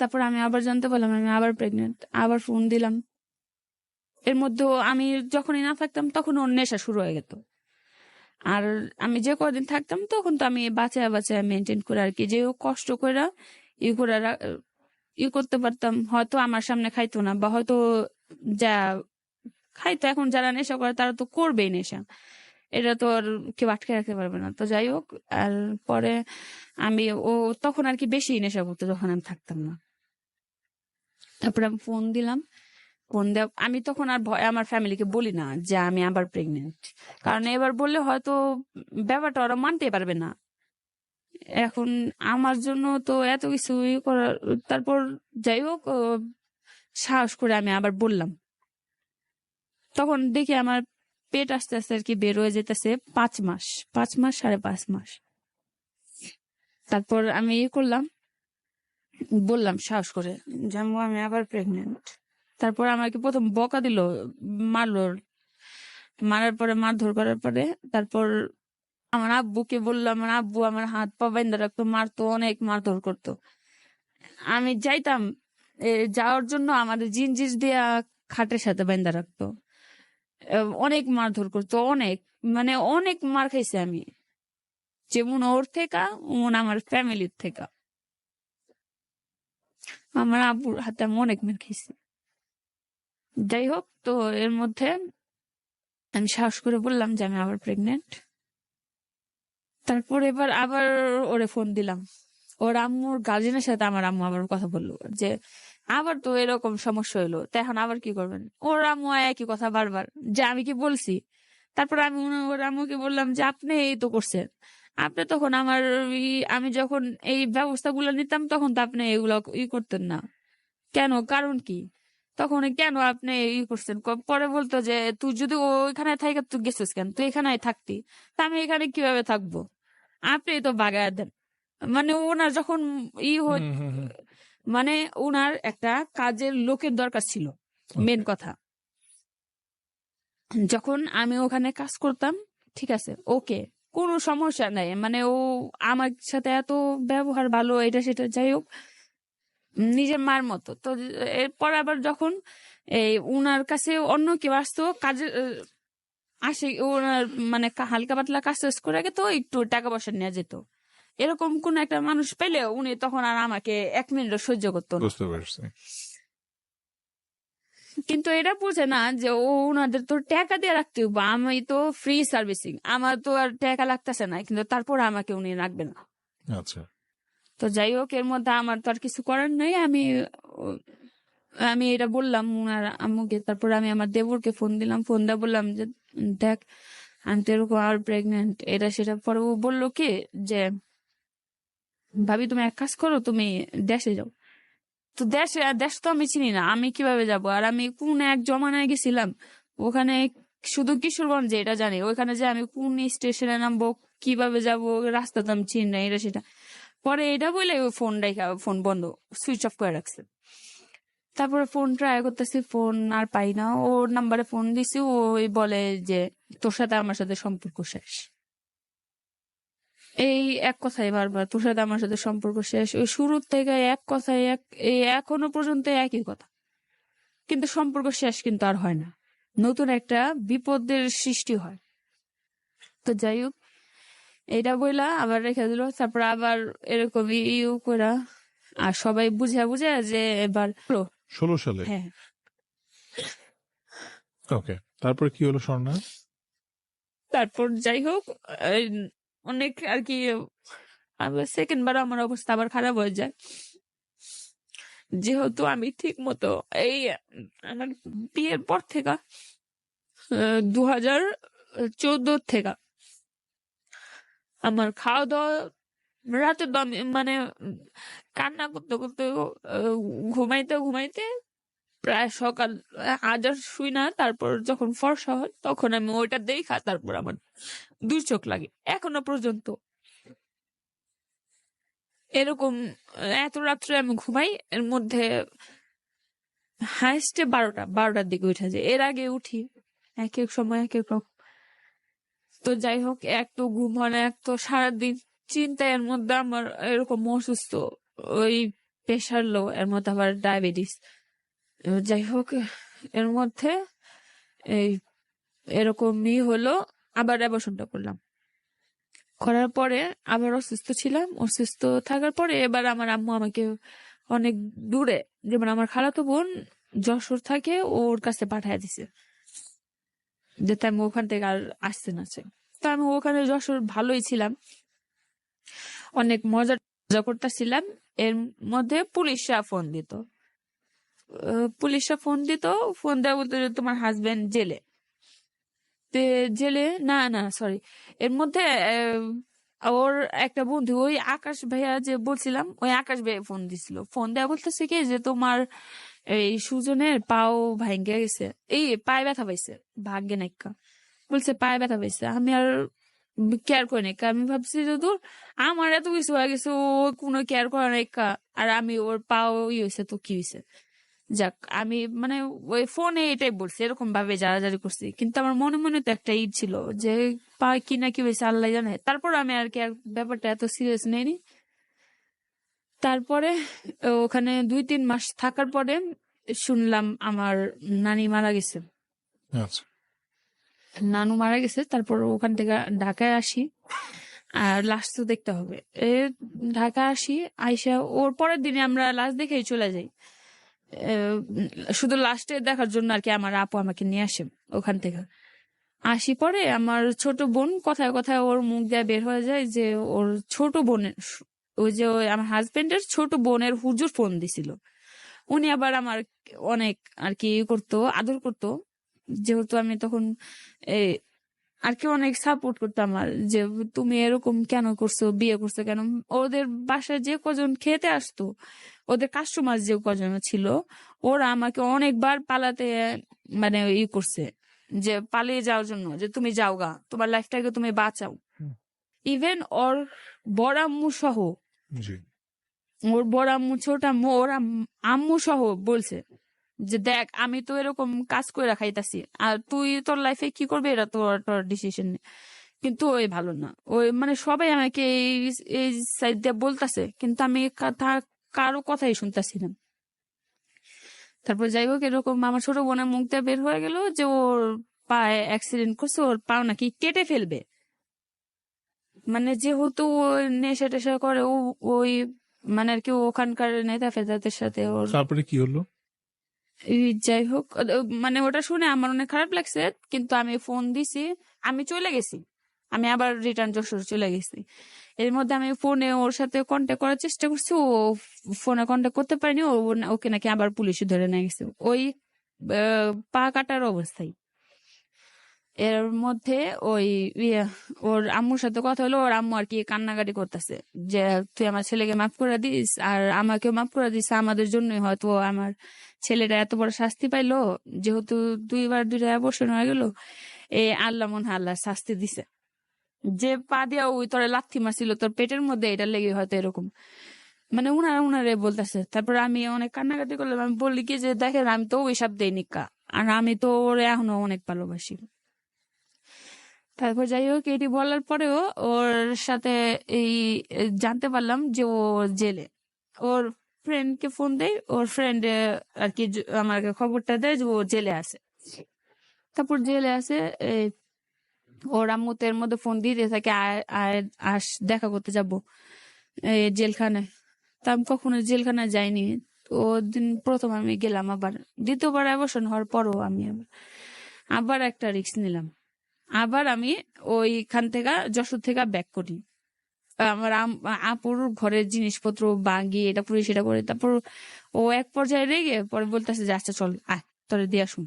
তারপর আমি আবার জানতে পারলাম আমি আবার প্রেগনেন্ট। আবার ফোন দিলাম। এর মধ্যে আমি যখনই না থাকতাম তখন ওর নেশা শুরু হয়ে যেত। আর আমি যে কদিন থাকতাম তখন তো আমি বাঁচায় মেনটেন করে আর কি, যে কষ্ট করে করতে পারতাম। হয়তো আমার সামনে খাইতো না, বা হয়তো যা খাইতো, এখন যারা নেশা করে তারা তো করবেই নেশা, এটা তো আর কেউ আটকে রাখতে পারবে না। তো যাই হোক, আর পরে ও তখন আর কি বেশি নেশা করতো যখন আমি থাকতাম না। তারপরে আমি ফোন দিলাম। আমি তখন আর ভয় আমার ফ্যামিলিকে বলি না যে আমি আবার প্রেগনেন্ট, কারণ এবার বললে হয়তো ব্যাপারটা ওরা মানতে পারবে না। এখন আমার জন্য তো এত কিছু করার, তারপর যাই হোক সাহস করে আমি আবার বললাম। তখন দেখি আমার পেট আস্তে আস্তে আর কি বের হয়ে যেতেছে। 5 মাস 5.5 মাস। তারপর আমি করলাম, বললাম সাহস করে যে আমি আবার প্রেগনেন্ট। তারপর আমাকে প্রথম বকা দিল, মারার পরে মারধর করার পরে তারপর আমার আব্বুকে বললাম। আমার আব্বু আমার হাত পা বাইন্ধা রাখতো, মারতো, অনেক মারধর করতো। আমি যাইতাম, যাওয়ার জন্য আমাদের জিনজিস দিয়া খাটের সাথে বাইন্ধা রাখতো, অনেক মারধর করতো, অনেক মার খাইছে আমি, যেমন ওর থেকে আমার ফ্যামিলির থেকে। আমার আব্বুর হাতে আমি অনেক মার খাইছি। যাই হোক, তো এর মধ্যে আমি সাহস করে বললাম যে আমি আবার প্রেগনেন্ট। তারপর এবার আবার ওরে ফোন দিলাম। ওর আম্মুর গার্জেনের সাথে আমার আম্মু আবার কথা বললো যে আবার তো এরকম সমস্যা হইলো, তো এখন আবার কি করবেন। ওর আম্মু একই কথা বারবার, যে আমি কি বলছি। তারপর আমি ওর আম্মুকে বললাম যে আপনি এই তো করছেন, আপনি তখন আমি যখন এই ব্যবস্থাগুলো নিতাম তখন তো আপনি এগুলো করতেন না কেন, কারণ কি, তখন কেন আপনি করছেন। পরে বলতো যে তুই যদি ওইখানে থাকি তুই গেছিস কেন, তুই এখানে থাকতি, তা আমি এখানে কিভাবে থাকবো, আপনি তো বাগায় দেন। ওনার যখন ওনার একটা কাজের লোকের দরকার ছিল, মেন কথা। যখন আমি ওখানে কাজ করতাম, ঠিক আছে, ওকে, কোনো সমস্যা নাই, ও আমার সাথে এত ব্যবহার ভালো, এটা সেটা, যাই হোক, নিজের মার মতো। তো এরপর আবার যখন উনার কাছে অন্য কেউ আসতো কাজে, আসে ওনার হালকা পাতলা কাজ শেষ করে আগে তো একটু টাকা পয়সা নেওয়া যেত, এরকম কোন একটা মানুষ পেলে উনি তখন আর আমাকে 1 মিনিট সহ্য করতো না। বুঝতে পারছি। কিন্তু এটা বুঝে না যে ওনাদের তো টাকা দিয়ে রাখতে হবে, আমি তো ফ্রি সার্ভিসিং, আমার তো আর টাকা লাগতেছে না, কিন্তু তারপর আমাকে উনি রাখবে না। আচ্ছা। তো যাই হোক, এর মধ্যে আমার তো আর কিছু করার নেই। আমি এটা বললাম উনার আম্মুকে। তারপর আমি আমার দেবরকে ফোন দিলাম, ফোন দিয়ে বললাম যে দেখ আমি তো এরকম আর প্রেগনেন্ট, এটা সেটা। পরে ও বললো কি যে ভাবি তুমি এক কাজ করো, তুমি দেশে যাও। তো দেশ তো আমি চিনি না, আমি কিভাবে যাব? আর আমি কোন এক জমানায় গেছিলাম, ওখানে শুধু কিশোরগঞ্জে এটা জানি, ওইখানে যে আমি কোন স্টেশনে নামবো, কিভাবে যাব, রাস্তা তো আমি চিনি না, এটা সেটা। পরে এটা বলে ওই ফোন বন্ধ, সুইচ অফ করে রাখছে। তারপরে ফোন ট্রাই করতেছি, ফোন আর পাই না। ওর নাম্বারে ফোন দিছি, ওই বলে যে তোর সাথে আমার সাথে সম্পর্ক শেষ। এই এক কথাই বারবার, তোর সাথে আমার সাথে সম্পর্ক শেষ। ওই শুরুর থেকে এক কথাই, এই এখনো পর্যন্ত একই কথা, কিন্তু সম্পর্ক শেষ কিন্তু আর হয় না, নতুন একটা বিপদের সৃষ্টি হয়। তো যাই হোক, এটা বইলা আবার রেখে দিল। তারপর আবার এরকম ইউ করা, আর সবাই বুঝে যে এবার 16 সালে? হ্যাঁ। ওকে, তারপর কি হলো স্বর্ণা? তারপর যাই হোক, এই অনেক আর কি, সেকেন্ড বার আমার অবস্থা আবার খারাপ হয়ে যায়, যেহেতু আমি ঠিক মতো এই আমার বিয়ের পর থেকে 2014 থেকে আমার খাওয়া দাওয়া, রাতে তো আমি মানে কান্না করতে করতে ঘুমাইতে প্রায় সকাল, আজ আর শুই না। তারপর যখন ফর্সা হয় তখন আমি ওইটা দেখা তারপর আমার 2 চোখ লাগে এখনো পর্যন্ত। এরকম এত রাত্রে আমি ঘুমাই, এর মধ্যে হাইস্টে 12টার দিকে উঠে যায়, এর আগে উঠি এক এক সময় এক এক রকম। তো যাই হোক, এক তো ঘুম হয় না, এক তো সারাদিন চিন্তা, এর মধ্যে আমার এরকম অসুস্থ, ওই প্রেশার লো, এর মধ্যে আবার ডায়াবেটিস। যাই হোক, এর মধ্যে এই এরকমই হলো, আবার অ্যাবর্শনটা করলাম। করার পরে আবার অসুস্থ ছিলাম, অসুস্থ থাকার পরে এবার আমার আম্মু আমাকে অনেক দূরে, যেমন আমার খালাতো বোন যশোর থাকে, ওর কাছে পাঠায় দিছে, যাতে আমি ওখান থেকে আর আসতে না চাই। তো আমি ওখানে যশোর ভালোই ছিলাম, অনেক মজা করতেছিলাম। এর মধ্যে পুলিশরা ফোন দিত, ফোন দেওয়া বলতো যে তোমার হাজবেন্ড জেলে। জেলে না না সরি, এর মধ্যে ওর একটা বন্ধু, ওই আকাশ ভাইয়া যে বলছিলাম, ওই আকাশ ভাইয়া ফোন দিছিল। ফোন দেওয়া বলতেছে কি যে তোমার এই সুজনের পাও ভাঙ্গে গেছে, এই পায়ে ব্যথা পাইছে, ভাগ্যে নাইকা বলছে পায়ে ব্যথা পাইছে। আমি আর কেয়ার করে নাই, আমি ভাবছি যে দূর, আমার এত কিছু হয়ে গেছে, ও কোনো কেয়ার করে নাই, আর আমি ওর পাও হয়েছে তো কি হয়েছে। যাক, আমি মানে ওই ফোনে এটাই বলছি, এরকম ভাবে জারি করছি, কিন্তু আমার মনে মনে তো একটা ঈদ ছিল যে পা কি না কি হয়েছে আল্লাহ জানে। তারপর আমি আর কি ব্যাপারটা এত সিরিয়াস নেইনি। তারপরে ওখানে 2-3 মাস থাকার পরে শুনলাম আমার নানি মারা গেছে। আচ্ছা। নানু মারা গেছে। তারপর ওখান থেকে ঢাকায় আসি, আর লাশ তো দেখতে হবে। ঢাকা আসি, আইসা ওর পরের দিনে আমরা লাশ দেখেই চলে যাই, শুধু লাস্টে দেখার জন্য আর কি। আমার আপু আমাকে নিয়ে আসে ওখান থেকে। আসি পরে আমার ছোট বোন কথায় কথায় ওর মুখ দিয়ে বের হয়ে যায় যে ওর ছোট বোনের, ওই যে আমার হাজবেন্ডের ছোট বোনের হুজুর ফোন দিছিল। উনি আবার আমার অনেক আর কি করতো, আদর করতো, যেহেতু আমি তখন এই আর কি অনেক সাপোর্ট করতো আমার, যে তুমি এরকম কেন করছো, বিয়ে করছো কেন। ওদের বাসায় যে কজন খেতে আসতো, ওদের কাস্টমার যে কজন ছিল, ওরা আমাকে অনেকবার পালাতে মানে ই করছে, যে পালিয়ে যাওয়ার জন্য, যে তুমি যাও গা, তোমার লাইফটাকে তুমি বাঁচাও। ইভেন ওর বড় আম্মু সহ, ওর বড় আম্মু, ছোট আম্মু, ওর আম্মু সহ বলছে যে দেখ, আমি তো এরকম কাজ করে খাইতাছি, আর তুই তোর লাইফে কি করবে এটা তোর ডিসিশন। কিন্তু ওই ভালো না, ওই মানে সবাই আমাকে এই সাইড দিয়ে বলতেছে, কিন্তু আমি কারো কথাই শুনতেছি না। তারপর যাই হোক, এরকম আমার ছোট বোনের মুখ দিয়ে বের হয়ে গেল যে ওর পায়ে অ্যাক্সিডেন্ট করছে, ওর পা নাকি কেটে ফেলবে। মানে যেহেতু নেশা টেশা করে, ওই মানে আর কি ওখানকার নেতা ফেতাদের সাথে ওর। তারপরে কি হলো? যাই হোক, মানে ওটা শুনে আমার অনেক খারাপ লাগছে, কিন্তু আমি ফোন দিছি, আমি চলে গেছি, আমি আবার রিটার্ন যশোর চলে গেছি। এর মধ্যে আমি ফোনে ওর সাথে কন্ট্যাক্ট করার চেষ্টা করছি, ও ফোনে কন্ট্যাক্ট করতে পারিনি, ওকে নাকি আবার পুলিশে ধরে নিয়ে গেছে, ওই পা কাটার অবস্থায়। এর মধ্যে ওই ইয়ে, ওর আম্মুর সাথে কথা হলো, ওর আম্মু আর কি কান্নাকাটি করতেছে যে তুই আমার ছেলেকে মাফ করে দিস আর আমাকেও মাফ করে দিস, আমাদের জন্যই হয়তো আমার ছেলেটা এত বড় শাস্তি পাইলো, যেহেতু দুইটা অ্যাবর্শন হয়ে গেল, এই আল্লাহ মনে হয় আল্লাহ শাস্তি দিছে, যে পা দিয়া ওই তোরে লাথি মারছিল তোর পেটের মধ্যে, এটা লেগে হয়তো এরকম, মানে উনারে বলতেছে। তারপর আমি অনেক কান্নাকাটি করলাম, আমি বললি কি যে দেখেন আমি তো ওইসব দেইনি কা, আর আমি তো ওরে এখনো অনেক ভালোবাসি। তারপর যাই হোক, এটি বলার পরেও ওর সাথে এই জানতে পারলাম যে ও জেলে। ওর ফ্রেন্ডকে ফোন দেয়, ওর ফ্রেন্ড আর কি আমাকে খবরটা দেয় যে ও জেলে আছে। তারপর জেলে আছে, ওর আম্মু তো এর মধ্যে ফোন দিয়ে থাকে আস দেখা করতে যাব জেলখানায়। তা আমি কখনো জেলখানায় যাইনি। ও দিন প্রথম আমি গেলাম, আবার দ্বিতীয়বার অ্যাবর্শন হওয়ার পরও আমি আবার একটা রিস্ক নিলাম। আবার আমি ওইখান থেকে যশোর থেকে ব্যাক করি, আমার আপুর ঘরের জিনিসপত্র বাগি এটা পুরি সেটা করে। তারপর ও এক পর্যায়ে রেগে পরে বলতেছে যে আচ্ছা চল আয় তোরে দিয়ে আসুন,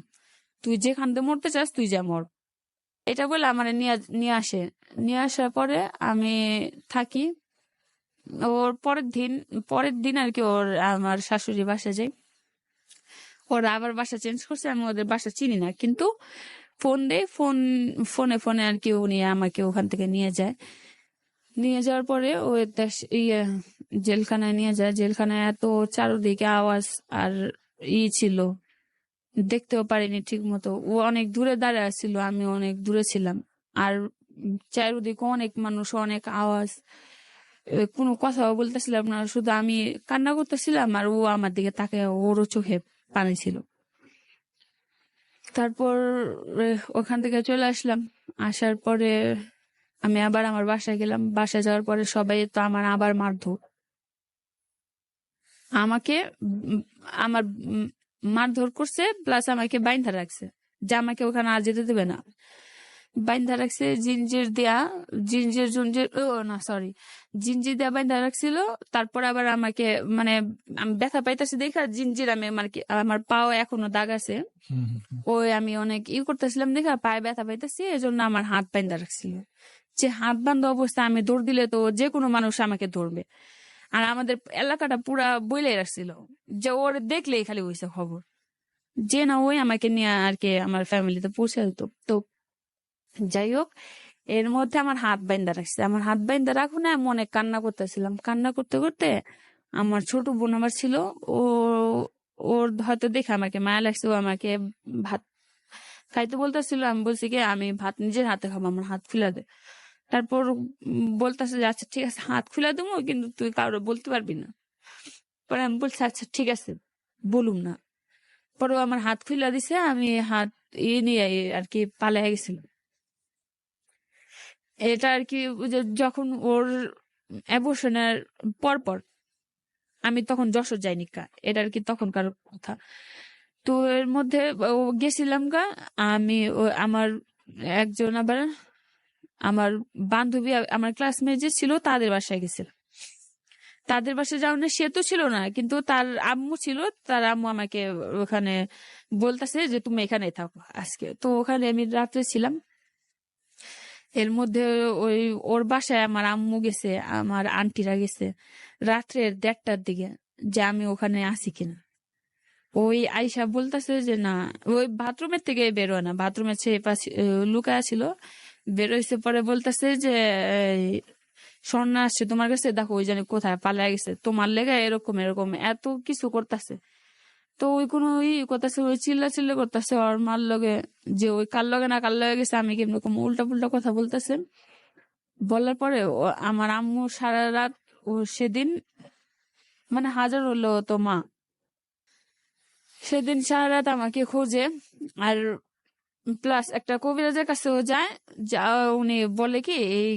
তুই যেখান থেকে মরতে চাস তুই যা মর, এটা বলে আমার নিয়ে আসে। নিয়ে আসার পরে আমি থাকি। ওর পরের দিন আর কি ওর আমার শাশুড়ি বাসা যাই, ওরা আবার বাসা চেঞ্জ করছে, আমি ওদের বাসা চিনি না, কিন্তু ফোন দেয়, ফোনে আর কি উনি আমাকে ওখান থেকে নিয়ে যায়। নিয়ে যাওয়ার পরে ওই জেলখানায় নিয়ে যায়। জেলখানায় এত চারদিকে আওয়াজ আর ছিল, দেখতেও পারিনি ঠিক মতো। ও অনেক দূরে দাঁড়ায় ছিল, আমি অনেক দূরে ছিলাম, আর চারদিকে অনেক মানুষ, অনেক আওয়াজ, কোনো কথাও বলতেছিলাম না, শুধু আমি কান্না করতেছিলাম আর ও আমার দিকে তাকে, ওরও চোখে পানি ছিল। তারপর ওখান থেকে চলে আসলাম। আসার পরে আমি আবার আমার বাসায় গেলাম। বাসায় যাওয়ার পরে সবাই তো আমার আবার মারধর, আমাকে আমার মারধর করছে, প্লাস আমাকে বাইন্ধা রাখছে যে আমাকে ওখানে আর যেতে দেবে না। বাইন্ধা রাখছে জিঞ্জির দেয়া বাইন্ধা রাখছিল। তারপর আবার আমাকে মানে আমি ব্যথা পাইতেছি দেখা জিঞ্জির, আমি আমার পাও এখনো দাগ আছে, আমি অনেক করতেছিলাম দেখা পায়ে ব্যথা পাইতেছি, এজন্য আমার হাত বাইন্ধা রাখছিল। যে হাত বান্ধা অবস্থা আমি দৌড় দিলে তো যে কোনো মানুষ আমাকে ধরবে, আর আমাদের এলাকাটা পুরা বইলে রাখছিল যে ওর দেখলেই খালি হয়েছে খবর, যে না ওই আমাকে নিয়ে আর কি আমার ফ্যামিলিতে পৌঁছে দিত। তো যাই হোক, এর মধ্যে আমার হাত বাইন্ধা রাখছে। আমার হাত বাইন্ধা রাখুন, আমি অনেক কান্না করতেছিলাম। কান্না করতে করতে আমার ছোট বোন আমার ছিল, ও ওর হয়তো দেখে আমাকে মায়া লাগছে, ও আমাকে ভাত খাইতে বলতেছিল। আমি বলছি কি আমি ভাত নিজের হাতে খাবো, আমার হাত খুলে দে। তারপর বলতেছে যে আচ্ছা ঠিক আছে হাত খুলে দেবো, কিন্তু তুই কারো বলতে পারবি না। পরে আমি বলছি আচ্ছা ঠিক আছে বলুম না। পরে আমার হাত খুলে দিছে, আমি হাত নিয়ে আর কি পালিয়ে গেছিলাম। এটা আর কি যখন ওর অ্যাবর্শনের পর আমি তখন যশোর যাইনি কা, এটা আর কি তখনকার কথা। তো এর মধ্যে গেছিলাম গা আমি, আমার একজন আবার আমার বান্ধবী, আমার ক্লাসমেট যে ছিল তাদের বাসায় গেছিলাম। তাদের বাসায় যাওয়া সে তো ছিল না, কিন্তু তার আম্মু ছিল। তার আম্মু আমাকে ওখানে বলতেছে যে তুমি এখানেই থাকো আজকে। তো ওখানে আমি রাত্রে ছিলাম। এর মধ্যে ওর বাসায় আমার আম্মু গেছে, আমার আন্টিরা গেছে রাত্রের 1:30টার দিকে, যে আমি ওখানে আছি কিনা। আয়সা বলতেছে যে না, ওই বাথরুমের থেকে বেরোয় না, বাথরুমের লুকায় ছিল, বেরোইছে। পরে বলতেছে যে স্বর্ণা আসছে তোমার কাছে, দেখো ওই জানি কোথায় পালিয়ে গেছে, তোমার লেগে এরকম এরকম এত কিছু করতেছে। তো ওই কোনো করতেছে, ওই চিল্লা করতেছে ওর মার লগে, যে ওই কার লগে না কার লগে গেছে, আমি কেমন উল্টা পুল্টা কথা বলতেছে। বলার পরে আমার আম্মু সারা রাত সেদিন মানে হাজার হলো তো মা, সেদিন সারা রাত আমাকে খোঁজে। আর প্লাস একটা কবিরাজের কাছেও যায়, যা উনি বলে কি এই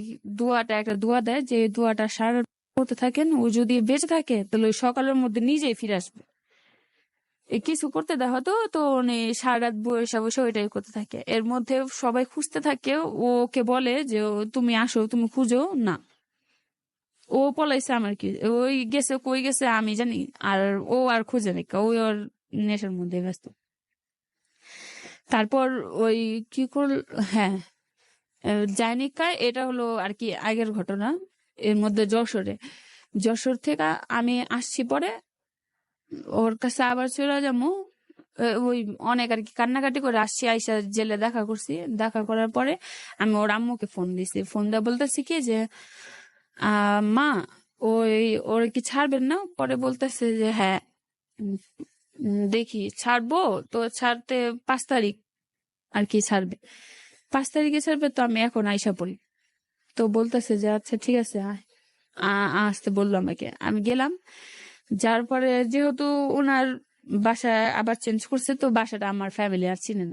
একটা দোয়া দেয়, যে দোয়াটা সারা রাত করতে থাকেন, ও যদি বেঁচে থাকে তাহলে ওই সকালের মধ্যে নিজেই ফিরে আসবে। কিছু করতে দেওয়া হতো, তো উনি সারা রাত বসে বসে ওইটাই করতে থাকে। এর মধ্যে সবাই খুঁজতে থাকে, ওকে বলে যে তুমি আসো, তুমি খুঁজো না। ও পলাইছে, আমার কি ওই গেছে, কই গেছে আমি জানি, আর ও আর খুঁজে নাকি, ওই ওর নেশার মধ্যে ব্যস্ত। তারপর ওই কি করল, হ্যাঁ জাইনিকা, এটা হলো আর কি আগের ঘটনা। এর মধ্যে যশোর থেকে আমি আসছি পরে ওর কাছে আবার চলে যাবো। ওই অনেক আর কি কান্নাকাটি করে আসছি, আইসা জেলে দেখা করছি। দেখা করার পরে আমি ওর আম্মুকে ফোন দিছি। ফোন দেওয়া বলতেছি কি যে মা ওর কি ছাড়বেন না? পরে বলতেছে যে হ্যাঁ দেখি ছাড়বো তো, ছাড়তে 5 তারিখ আর কি ছাড়বে, 5 তারিখে ছাড়বে। তো আমি এখন আইসা পড়ি। তো বলতেছে যে আচ্ছা ঠিক আছে আসতে বললো আমাকে। আমি গেলাম, যার পরে যেহেতু ওনার বাসা আবার চেঞ্জ করছে, তো বাসাটা আমার ফ্যামিলি আর চেনে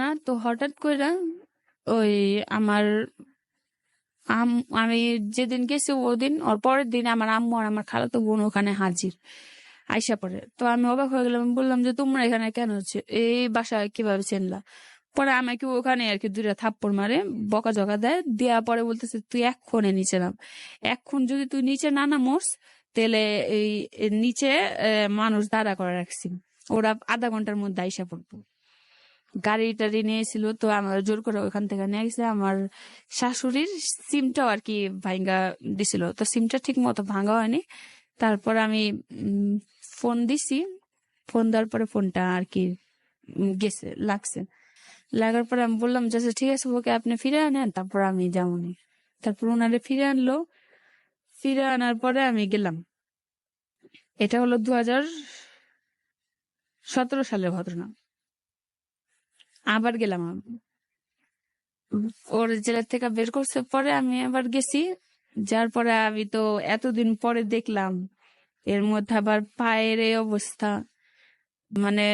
না। তো হঠাৎ করে ওই আমার আমি যেদিন গেছি ওদিন ওর পরের দিন আমার আম্মু আর আমার খালাতো বোন ওখানে হাজির, আইসা পড়ে। তো আমি অবাক হয়ে গেলাম, বললাম যে তোমরা এখানে কেন হচ্ছে, এই বাসা কিভাবে চেনলা? পরে আমাকে ওখানে আর কি 2টা থাপ্পড় মারে, বকাঝকা দেয়া পরে বলতেছে তুই এক্ষণে নিচে নাম, এখন যদি তুই নিচে না নামোস তাহলে এই নিচে মানুষ দাঁড়া করে রাখছি, ওরা আধা ঘন্টার মধ্যে আইসা পড়বো। গাড়ি টাড়ি নিয়েছিল, তো আমার জোর করে ওখান থেকে নিয়ে গেছে। আমার শাশুড়ির সিমটাও আর কি ভাঙ্গা দিছিল, তো সিমটা ঠিক মতো ভাঙা হয়নি। তারপর আমি ফোন দিছি, ফোন দেওয়ার পরে ফোনটা আর কি লাগছে। লাগার পরে আমি বললাম যে আচ্ছা ঠিক আছে ওকে আপনি ফিরে আনেন, তারপর আমি যাবনি। তারপর ওনারে ফিরে আনলো, ফিরে আনার পরে আমি গেলাম। এটা হলো 2017 সালের ঘটনা। আবার গেলাম ওর জেলা থেকে বের করছে, পরে আমি আবার গেছি। যার পরে আমি তো এতদিন পরে দেখলাম, এর মধ্যে আবার পায়ের এই অবস্থা, মানে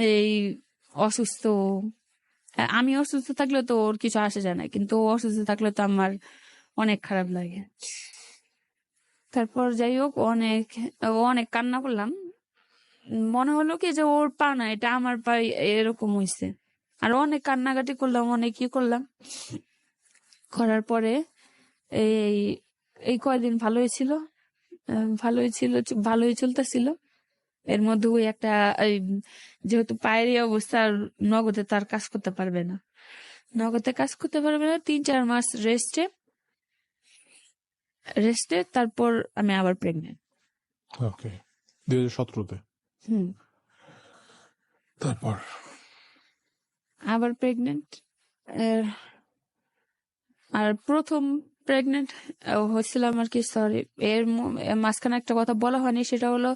এই অসুস্থ। আমি অসুস্থ থাকলে তো ওর কিছু আসে যায় না, কিন্তু ও অসুস্থ থাকলে তো আমার অনেক খারাপ লাগে। তারপর যাই হোক অনেক কান্না করলাম। মনে হলো কি যে ওর পা না, এটা আমার পা, এরকম হয়েছে। আর অনেক কান্নাকাটি করলাম, অনেক কি করলাম। করার পরে এই এই কয়দিন ভালোই ছিল, ভালোই চলতেছিল। এর মধ্যে ওই একটা যেহেতু পায়ের এই অবস্থা, নগদে তার কাজ করতে পারবে না, 3-4 মাস রেস্টে তারপর আমি আবার প্রেগনেন্ট। ওকে, 2017-তে। তারপর আবার প্রেগনেন্ট। আর প্রথম প্রেগনেন্ট হয়েছিলাম আর কি, সরি এর মাঝখানে একটা কথা বলা হয়নি, সেটা হলো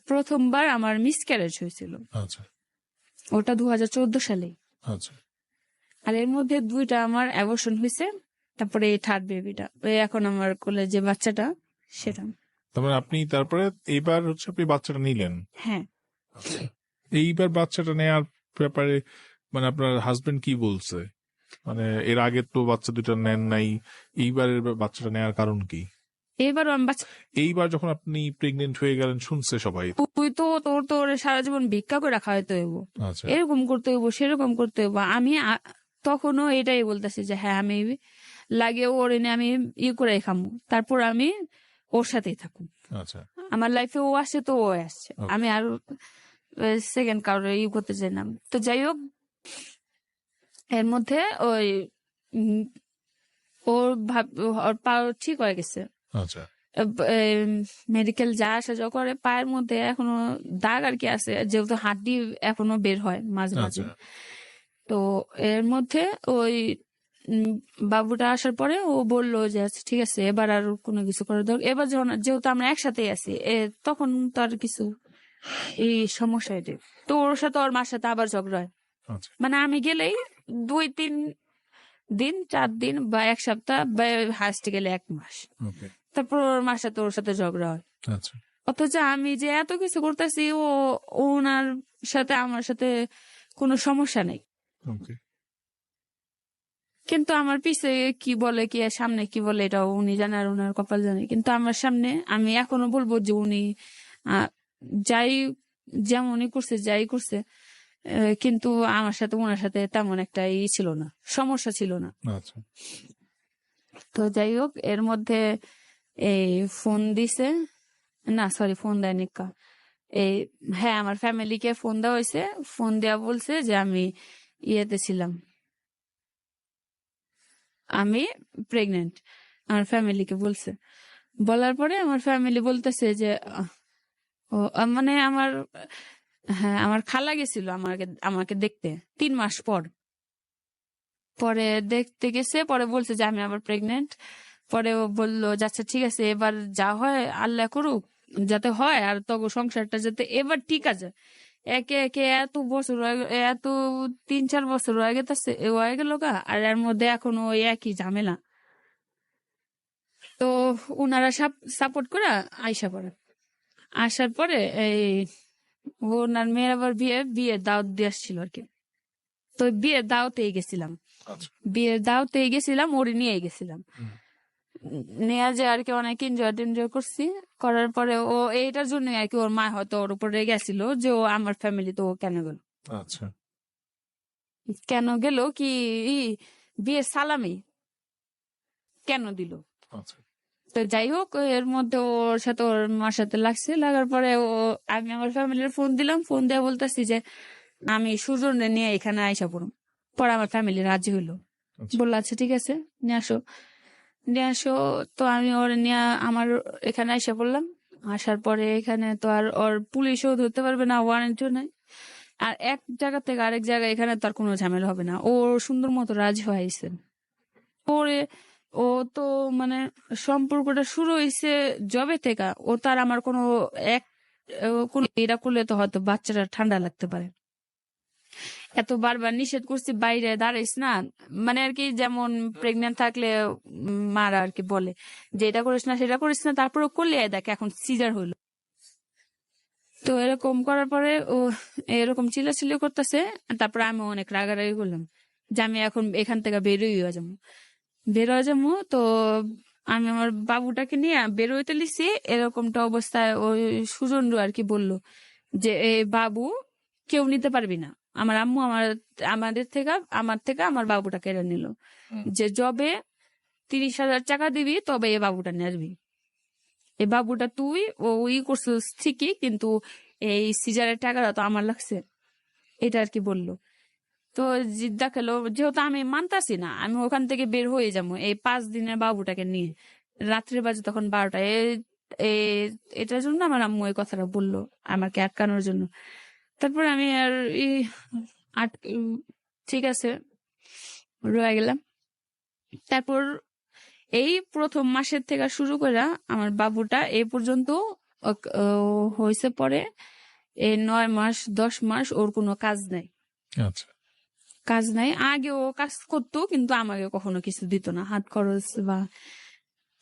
প্রথমবার আমার মিসক্যারেজ হয়েছিল। আচ্ছা, ওটা 2014 সালে। আচ্ছা। আর এর মধ্যে 2টা আমার অ্যাবর্শন হয়েছে। তারপরে এই থার্ড বেবিটা, এখন আমার কোলে যে বাচ্চাটা সেটা। তারপরে তারপরে এইবার হচ্ছে আপনি বাচ্চাটা নিলেন। হ্যাঁ, এইবার বাচ্চাটা নেওয়ার ব্যাপারে মানে আপনার হাজবেন্ড কি বলছে? মানে এর আগে তো বাচ্চা 2টা নেন নাই, এইবারের বাচ্চাটা নেওয়ার কারণ কি? এইবার যখন আপনি প্রেগনেন্ট হয়ে গেলেন শুনছে সবাই, তুই তো তোর সারা জীবন ভিক্ষা করে খাওয়াইতে হইব, এরকম করতে হইব, সেরকম করতে হইব। আমি তখনও এটাই বলতেছি যে হ্যাঁ আমি লাগে ওর এনে আমি করে খামু, তারপর আমি ওর সাথেই থাকুন। আচ্ছা, আমার লাইফে ও আসছে তো ও আসছে, আমি আর সেকেন্ড কারোর করতে চাই না। তো যাই হোক, এর মধ্যে ওই ওর পা ঠিক হয়ে গেছে। আচ্ছা, মেডিকেল যা আসা যা করে, পায়ের মধ্যে এখনো দাগ আর কি আছে, যেহেতু হাড্ডি এখনো বের হয় মাঝে মাঝে। তো এর মধ্যে ওই বাবুটা আসার পরে ও বললো যে আচ্ছা ঠিক আছে এবার আর কোনো কিছু করার দরকার, এবার যেহেতু আমরা একসাথে আছি তখন তো আর কিছু এই সমস্যা এটা। তো ওর সাথে ওর মার সাথে আবার ঝগড়া হয়। মানে আমি গেলেই 2-3 দিন, 4 দিন বা 1 সপ্তাহ বা হাসতে গেলে 1 মাস, তারপর ওর মার সাথে ওর সাথে ঝগড়া হয়। অথচ আমি যে এত কিছু করতেছি, ওনার সাথে আমার সাথে কোনো সমস্যা নেই। কিন্তু আমার পিছে কি বলে কি সামনে কি বলে এটা উনি জানে, আর ওনার কপাল জানে। কিন্তু আমার সামনে আমি এখনো বলবো যে উনি যেমনই করছে যাই করছে, কিন্তু আমার সাথে ওনার সাথে তেমন একটা ছিল না, সমস্যা ছিল না। তো যাই হোক, এর মধ্যে এই ফোন দিছে, না সরি ফোন দেয়নি, এই হ্যাঁ আমার ফ্যামিলিকে ফোন দেওয়া হয়েছে, ফোন দেওয়া বলছে যে আমি ইয়েতে ছিলাম, আমি প্রেগনেন্ট, আমার ফ্যামিলিকে বলছে। বলার পরে আমার ফ্যামিলি বলতেছে যে মানে আমার, হ্যাঁ আমার খালা গেছিল আমাকে আমাকে দেখতে 3 মাস পর, পরে দেখতে গেছে, পরে বলছে যে আমি আবার প্রেগনেন্ট। পরে ও বললো যে আচ্ছা ঠিক আছে, এবার যা হয় আল্লাহ করুক, যাতে হয় আর তখন সংসারটা যাতে এবার ঠিক আছে। একে একে এত বছর এত 3-4 বছর হয়ে গেছে, হয়ে গেল গা, আর এর মধ্যে এখনো ওই একই ঝামেলা। তো উনারা সাপোর্ট করে আইসা পড়ে, আসার পরে এই ওনার মেয়ের আবার বিয়ের দাওয়াত দিয়ে আসছিল আর কি। তো বিয়ের দাওয়াতেই গেছিলাম, আচ্ছা। বিয়ের দাওয়াতেই গেছিলাম, ওরে নিয়ে গেছিলাম। নেওয়া যায় আর কি, অনেক এনজয় করছি। করার পরে ও এইটার জন্য আর কি ওর মা হয়তো ওর উপরে গেছিল যে ও আমার ফ্যামিলি তো ও কেন গেল, আচ্ছা কেন গেল কি বিয়ের সালামি কেন দিল। আচ্ছা তো যাই হোক এর মধ্যে ওর সাথে ওর মার সাথে লাগছে, লাগার পরে আমি আমার ফ্যামিলির ফোন দিলাম, ফোন দেওয়া বলতেছি যে আমি সুজনরে নিয়ে এখানে আইসা পড়ুম। পরে আমার ফ্যামিলি রাজি হইলো, বললো আচ্ছা ঠিক আছে নিয়ে আসো, নিয়ে আসো। তো আমি ওর নিয়ে আমার এখানে আইসা পড়লাম। আসার পরে এখানে তো আর ওর পুলিশও ধরতে পারবে না, ওয়ারেন্টও নাই। আর এক জায়গা থেকে আরেক জায়গায় এখানে তার কোনো ঝামেলা হবে না, ও সুন্দর মতো রাজি হয়েছে। পরে ও তো মানে সম্পর্কটা শুরু হয়েছে জবে থেকে, ও তার আমার কোনো এক কোনো এটা করলে তো হয়তো বাচ্চাটা ঠান্ডা লাগতে পারে, এত বারবার নিষেধ করছি বাইরে দাঁড়াইস না, মানে আর কি যেমন প্রেগনেন্ট থাকলে মারা আর কি বলে যে এটা করিস না সেটা করিস না, তারপরে করলে দেখ এখন সিজার হইলো। তো এরকম করার পরে ও এরকম চিল্লাচিল্লি করতেছে, তারপরে আমি অনেক রাগারাগি করলাম যে আমি এখন এখান থেকে বের হয়ে যাবো। তো আমি আমার বাবুটাকে নিয়ে বের হইতে লিছি, এরকমটা অবস্থায় ওই সুজন আর কি বললো যে এ বাবু কেউ নিতে পারবি না। আমার আম্মু আমার থেকে আমার বাবুটা কেড়ে নিল, যে যবে 30,000 টাকা দিবি তবে এই বাবুটা নিয়ে আসবি। এই বাবুটা তুই ওই করছিস ঠিকই, কিন্তু এই সিজারের টাকাটা তো আমার লাগছে, এটা আর কি বললো। তো জিদ্দা খেলো, যেহেতু আমি মানতাছি না, আমি ওখান থেকে বের হয়ে যাবো এই 5 দিনের বাবুটাকে নিয়ে। রাত্রে বাজে তখন 12টা। এটার জন্য আমার আম্মু এই কথাটা বললো, আমাকে আটকানোর জন্য। তারপর আমি আর আট ঠিক আছে রয়ে গেলাম। তারপর এই প্রথম মাসের থেকে শুরু করে আমার বাবুটা এই পর্যন্ত হয়েছে, পরে এই 9 মাস 10 মাস ওর কোনো কাজ নাই। আচ্ছা কাজ নাই, আগে ও কাজ করতো কিন্তু আমাকে কখনো কিছু দিত না, হাত খরচ বা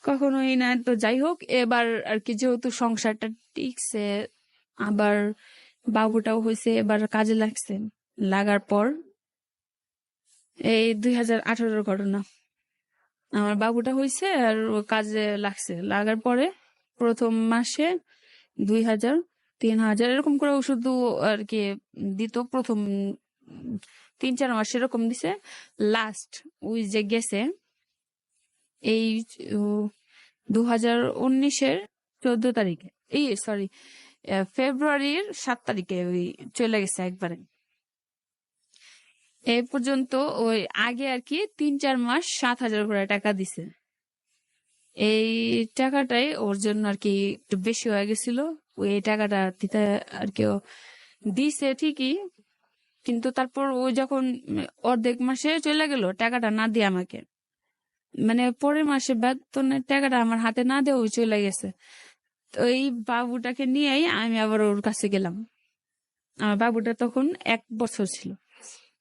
কখনোই না। তো যাই হোক এবার আর কি যেহেতু সংসারটা টিকছে, আবার বাবুটাও হয়েছে, এবার কাজে লাগছে। লাগার পর এই 2018 ঘটনা, আমার বাবুটা হয়েছে আর ও কাজে লাগছে। লাগার পরে প্রথম মাসে 2,000 3,000 এরকম করে ওষুধ আর কি দিত, প্রথম 3-4 মাস এরকম দিছে। লাস্ট ওই যে গেছে এই 2019-এর 14 তারিখে, এই সরি ফেব্রুয়ারির 7 তারিখে ওই চলে গেছে একবারে। এই পর্যন্ত ওই আগে আর কি 3-4 মাস 7,000 করে টাকা দিছে। এই টাকাটাই ওর জন্য আর কি একটু বেশি হয়ে গেছিল, ওই টাকাটা দিতে আর কি দিছে ঠিকই, কিন্তু তারপর ও যখন অর্ধেক মাসে চলে গেল টাকাটা না দিয়ে আমাকে, মানে পরের মাসে বেতনের টাকাটা আমার হাতে না দিয়ে ওই চলে গেছে। তো এই বাবুটাকে নিয়েই আমি আবার ওর কাছে গেলাম। আমার বাবুটা তখন 1 বছর ছিল,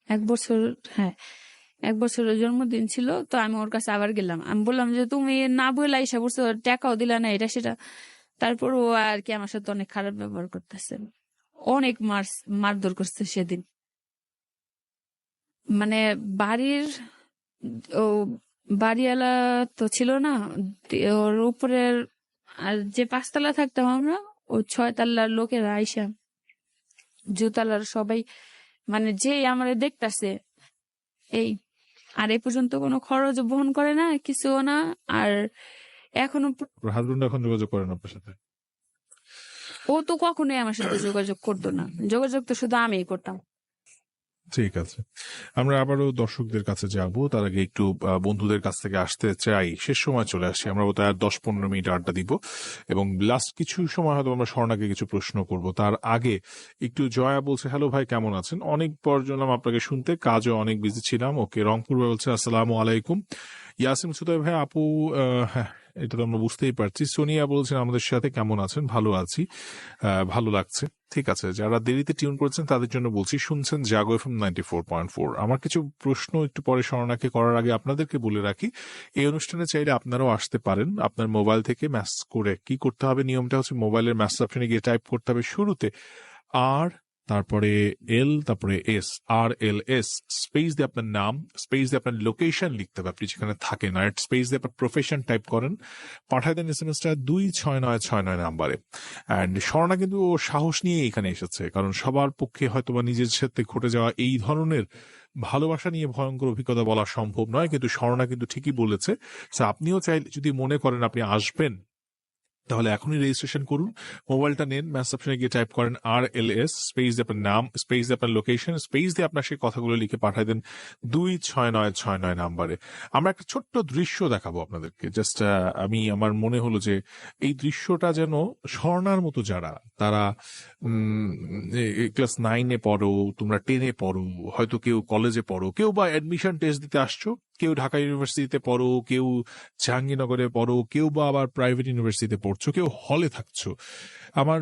1 বছর, হ্যাঁ 1 বছরের জন্মদিন ছিল। তো আমি ওর কাছে আবার গেলাম, আমি বললাম যে তুমি না বলে এসে বসে টাকাও দিলা না এটা সেটা। তারপর ও আর কি আমার সাথে অনেক খারাপ ব্যবহার করতেছে, অনেক মারধর করছে সেদিন। মানে বাড়ির ও বাড়িওয়ালা তো ছিল না, ওর উপরের আর যে 5 তলা থাকতাম আমরা, ও 6 তলার লোকেরা আইসা জুতালার সবাই মানে যে আমারে দেখতাছে এই, আর এ পর্যন্ত কোনো খরচ বহন করে না, কিছুও না। আর এখনো হাজবেন্ড এখন যোগাযোগ করেন আপনার সাথে? ও তো কখনোই আমার সাথে যোগাযোগ করতো না, যোগাযোগ তো শুধু আমিই করতাম। ঠিক আছে, আমরা আবারও দর্শকদের কাছে যাব, তার আগে একটু বন্ধুদের কাছ থেকে আসতে চাই। শেষ সময় চলে আসছি, আমরা বোধহয় আর 10-15 মিনিট আড্ডা দিব এবং লাস্ট কিছু সময় হয়তো আমরা স্বর্ণাকে কিছু প্রশ্ন করব। তার আগে একটু জয়া বলছে, হ্যালো ভাই কেমন আছেন, অনেক পর জন্য আপনাকে শুনতে, কাজও অনেক বিজি ছিলাম। ওকে, রংপুর বলছে আসসালামু আলাইকুম। ইয়াসিন সুদয় ভাই আপু, হ্যাঁ এটা তো আমরা বুঝতেই পারছি। সোনিয়া বলছেন আমাদের সাথে কেমন আছেন, ভালো আছি, ভালো লাগছে। ঠিক আছে, যারা দেরিতে টিউন করেছেন তাদের জন্য বলছি, শুনছেন জাগো এফএম 94.4। আমার কিছু প্রশ্ন একটু পরে স্বর্ণাকে করার আগে আপনাদেরকে বলে রাখি, এই অনুষ্ঠানে চাইলে আপনারাও আসতে পারেন। আপনার মোবাইল থেকে মেসেজ করে কি করতে হবে, নিয়মটা হচ্ছে মোবাইলের মেসেজ অপশনে গিয়ে টাইপ করতে হবে শুরুতে আর, তারপরে এল, তারপরে এস, RLS, স্পেস দিয়ে আপনার নাম, স্পেস দিয়ে আপনার লোকেশন লিখতে হবে, আপনি যেখানে থাকেন, আর স্পেস দিয়ে আপনার প্রফেশন টাইপ করেন, পাঠায় দেন SMS-টা 26969 নাম্বারে। অ্যান্ড স্বর্ণা কিন্তু ও সাহস নিয়ে এখানে এসেছে, কারণ সবার পক্ষে হয়তো বা নিজের সাথে ঘটে যাওয়া এই ধরনের ভালোবাসা নিয়ে ভয়ঙ্কর অভিজ্ঞতা বলা সম্ভব নয়, কিন্তু স্বর্ণা কিন্তু ঠিকই বলেছে। আপনিও চাইলে যদি মনে করেন আপনি আসবেন, তাহলে এখনই রেজিস্ট্রেশন করুন, মোবাইলটা নেন, ম্যাস অপশনে গিয়ে টাইপ করেন RLS, স্পেস দিয়ে আপনার নাম, স্পেস দিয়ে আপনার লোকেশন, স্পেস দিয়ে আপনার সেই কথাগুলো লিখে পাঠাই দেন 26969 নাম্বারে। আমরা একটা ছোট্ট দৃশ্য দেখাবো আপনাদেরকে, জাস্ট আমার মনে হলো যে এই দৃশ্যটা যেন স্বর্ণার মতো যারা, তারা ক্লাস 9-এ পড়ো, তোমরা 10-এ পড়ো, হয়তো কেউ কলেজে পড়ো, কেউ বা অ্যাডমিশন টেস্ট দিতে আসছো, কেউ ঢাকা ইউনিভার্সিটিতে পড়ো, কেউ জাহাঙ্গীরনগরে পড়ো, কেউ বা আবার প্রাইভেট ইউনিভার্সিটিতে পড়ছো, কেউ হলে থাকছো। আমার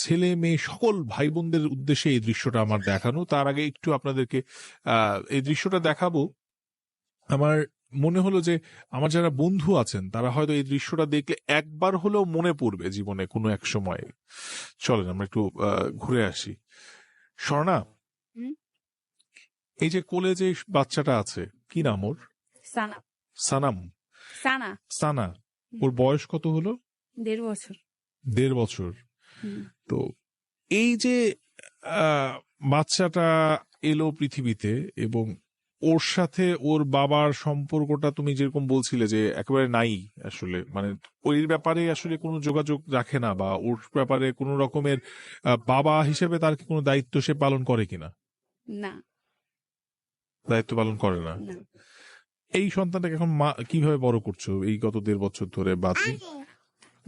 ছেলে মেয়ে সকল ভাই বোনদের উদ্দেশ্যে এই দৃশ্যটা আমার দেখানো। তার আগে একটু আপনাদেরকে এই দৃশ্যটা দেখাবো। আমার মনে হলো যে আমার যারা বন্ধু আছেন তারা হয়তো এই দৃশ্যটা দেখলে একবার হলেও মনে পড়বে জীবনে কোনো এক সময়। চলেন আমরা একটু ঘুরে আসি। স্বর্ণা, এই যে কোলে যে বাচ্চাটা আছে, কি নাম ওর? সানা। সানাম? সানা। সানা। ওর বয়স কত হলো? 1.5 বছর। 1.5 বছর। তো এই যে বাচ্চাটা এলো পৃথিবীতে এবং ওর সাথে ওর বাবার সম্পর্কটা তুমি যেরকম বলছিলে যে একেবারে নাই, আসলে মানে ওই ব্যাপারে আসলে কোনো যোগাযোগ রাখে না, বা ওর ব্যাপারে কোনো রকমের বাবা হিসেবে তার কি কোনো দায়িত্ব সে পালন করে কিনা? না, দায়িত্ব পালন করে না। এই সন্তানটাকে এখন মা কিভাবে বড় করছো এই গত 1.5 বছর ধরে? বা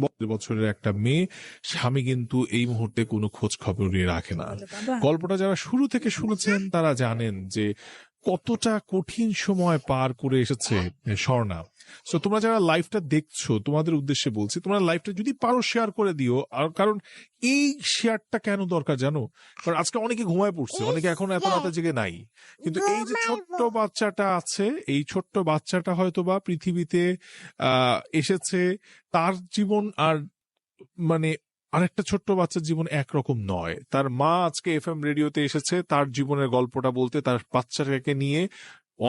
1.5 বছরের একটা মেয়ে, স্বামী কিন্তু এই মুহূর্তে কোনো খোঁজ খবর রাখে না। গল্পটা যারা শুরু থেকে শুনেছেন তারা জানেন যে কতটা কঠিন সময় পার করে এসেছে স্বর্ণা। সো তোমরা যারা লাইভটা দেখছো, তোমাদের উদ্দেশ্যে বলছি, তোমরা লাইভটা যদি পারো শেয়ার করে দিও। আর কারণ এই শেয়ারটা কেন দরকার জানো? কারণ আজকে অনেকে ঘুমায় পড়ছে, অনেকে এখন এত রাতে জেগে নাই, কিন্তু এই যে ছোট্ট বাচ্চাটা আছে, এই ছোট্ট বাচ্চাটা হয়তো বা পৃথিবীতে এসেছে, তার জীবন আর মানে আরেকটা ছোট্ট বাচ্চার জীবন একরকম নয়। তার মা আজকে FM রেডিওতে এসেছে তার জীবনের গল্পটা বলতে, তার বাচ্চাটাকে নিয়ে।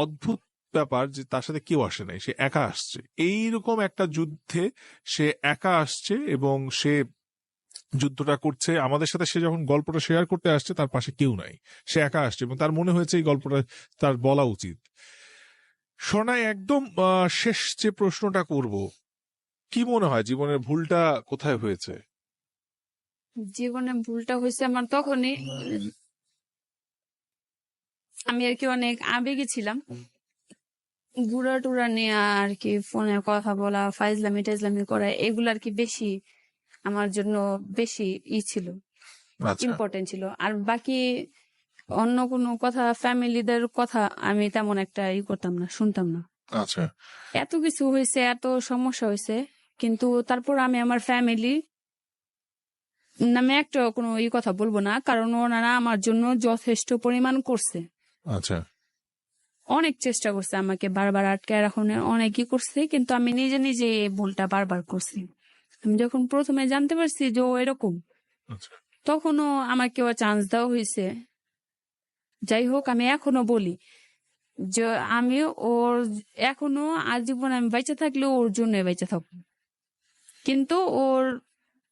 অদ্ভুত ব্যাপার যে তার সাথে কেউ আসে নাই, সে একা আসছে এইরকম একটা যুদ্ধে, সে একা আসছে এবং সে যুদ্ধটা করছে আমাদের সাথে। সে যখন গল্পটা শেয়ার করতে আসছে তার পাশে কেউ নাই, সে একা আসছে এবং তার মনে হয়েছে এই গল্পটা তার বলা উচিত। শোনায় একদম শেষ যে প্রশ্নটা করব, কি মনে হয় জীবনের ভুলটা কোথায় হয়েছে? জীবনে ভুলটা হয়েছে আমার তখনই, আমি আর কি অনেক আবেগে ছিলাম, ঘুরা টুরা নিয়ে আর কি, ফোনে কথা বলা, ফাইজলামি টাইজলামি করা, এগুলো আর কি বেশি আমার জন্য বেশি ছিল, ইম্পর্টেন্ট ছিল। আর বাকি অন্য কোনো কথা, ফ্যামিলিদের কথা আমি তেমন একটা করতাম না, শুনতাম না। আচ্ছা, এত কিছু হয়েছে, এত সমস্যা হয়েছে, কিন্তু তারপর আমি আমার ফ্যামিলি নামে একটা কোনো কথা বলবো না, কারণ ওনারা আমার জন্য যথেষ্ট পরিমাণ করছে। আচ্ছা, অনেক চেষ্টা করছে আমাকে বারবার আটকায় রাখানোর, অনেকই করছে, কিন্তু আমি নিজে নিজে এই ভুলটা বারবার করছি। আমি যখন প্রথমে জানতে পারছি যে ও এরকম, তখনও আমাকে ও চান্স দেওয়া হয়েছে। যাই হোক, আমি এখনো বলি যে আমি ওর এখনো আজীবন আমি বেঁচে থাকলে ওর জন্য বেঁচে থাকবো, কিন্তু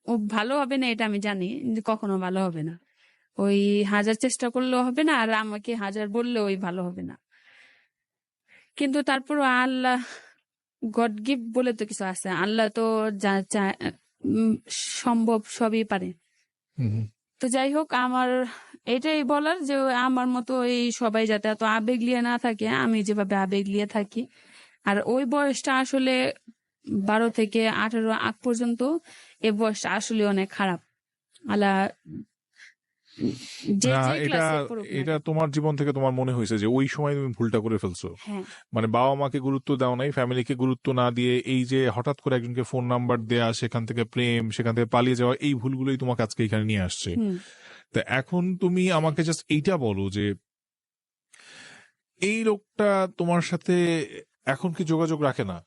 ও ভালো হবে না এটা আমি জানি, কখনো ভালো হবে না। ওই 1000 চেষ্টা করলেও হবে না, আর আমাকে 1000 বললেও ওই ভালো হবে না। কিন্তু তারপর আল্লাহ, গড গিফট বলে তো কিছু আছে, আল্লাহ তো যা সম্ভব সবই পারে। হুম। তো যাই হোক, আমার এটাই বলার যে আমার মতো এই সবাই যাতে এত আবেগ লিয়ে না থাকে, আমি যেভাবে আবেগ লিয়ে থাকি। আর ওই বয়সটা আসলে 12 থেকে 18 আগ পর্যন্ত এই বয়সটা আসলে অনেক খারাপ। আলা যে না, যে এটা ক্লাসে পড়ুক না এটা কেন। তোমার জীবন থেকে তোমার মনে হয়েছে যে ওই সময় তুমি ভুলটা করে ফেলছো। হ্যাঁ, মানে বাবা মাকে গুরুত্ব দাও নাই, ফ্যামিলিকে গুরুত্ব না দিয়ে এই যে হঠাৎ করে একজনকে ফোন নাম্বার দেয়া, সেখান থেকে প্রেম, সেখান থেকে পালিয়ে যাওয়া, এই ভুলগুলোই তোমাকে আজকে এখানে নিয়ে আসছে। হুম। তো এখন তুমি আমাকে জাস্ট এইটা বলো যে এই লোকটা তোমার সাথে এখন কি যোগাযোগ রাখে না?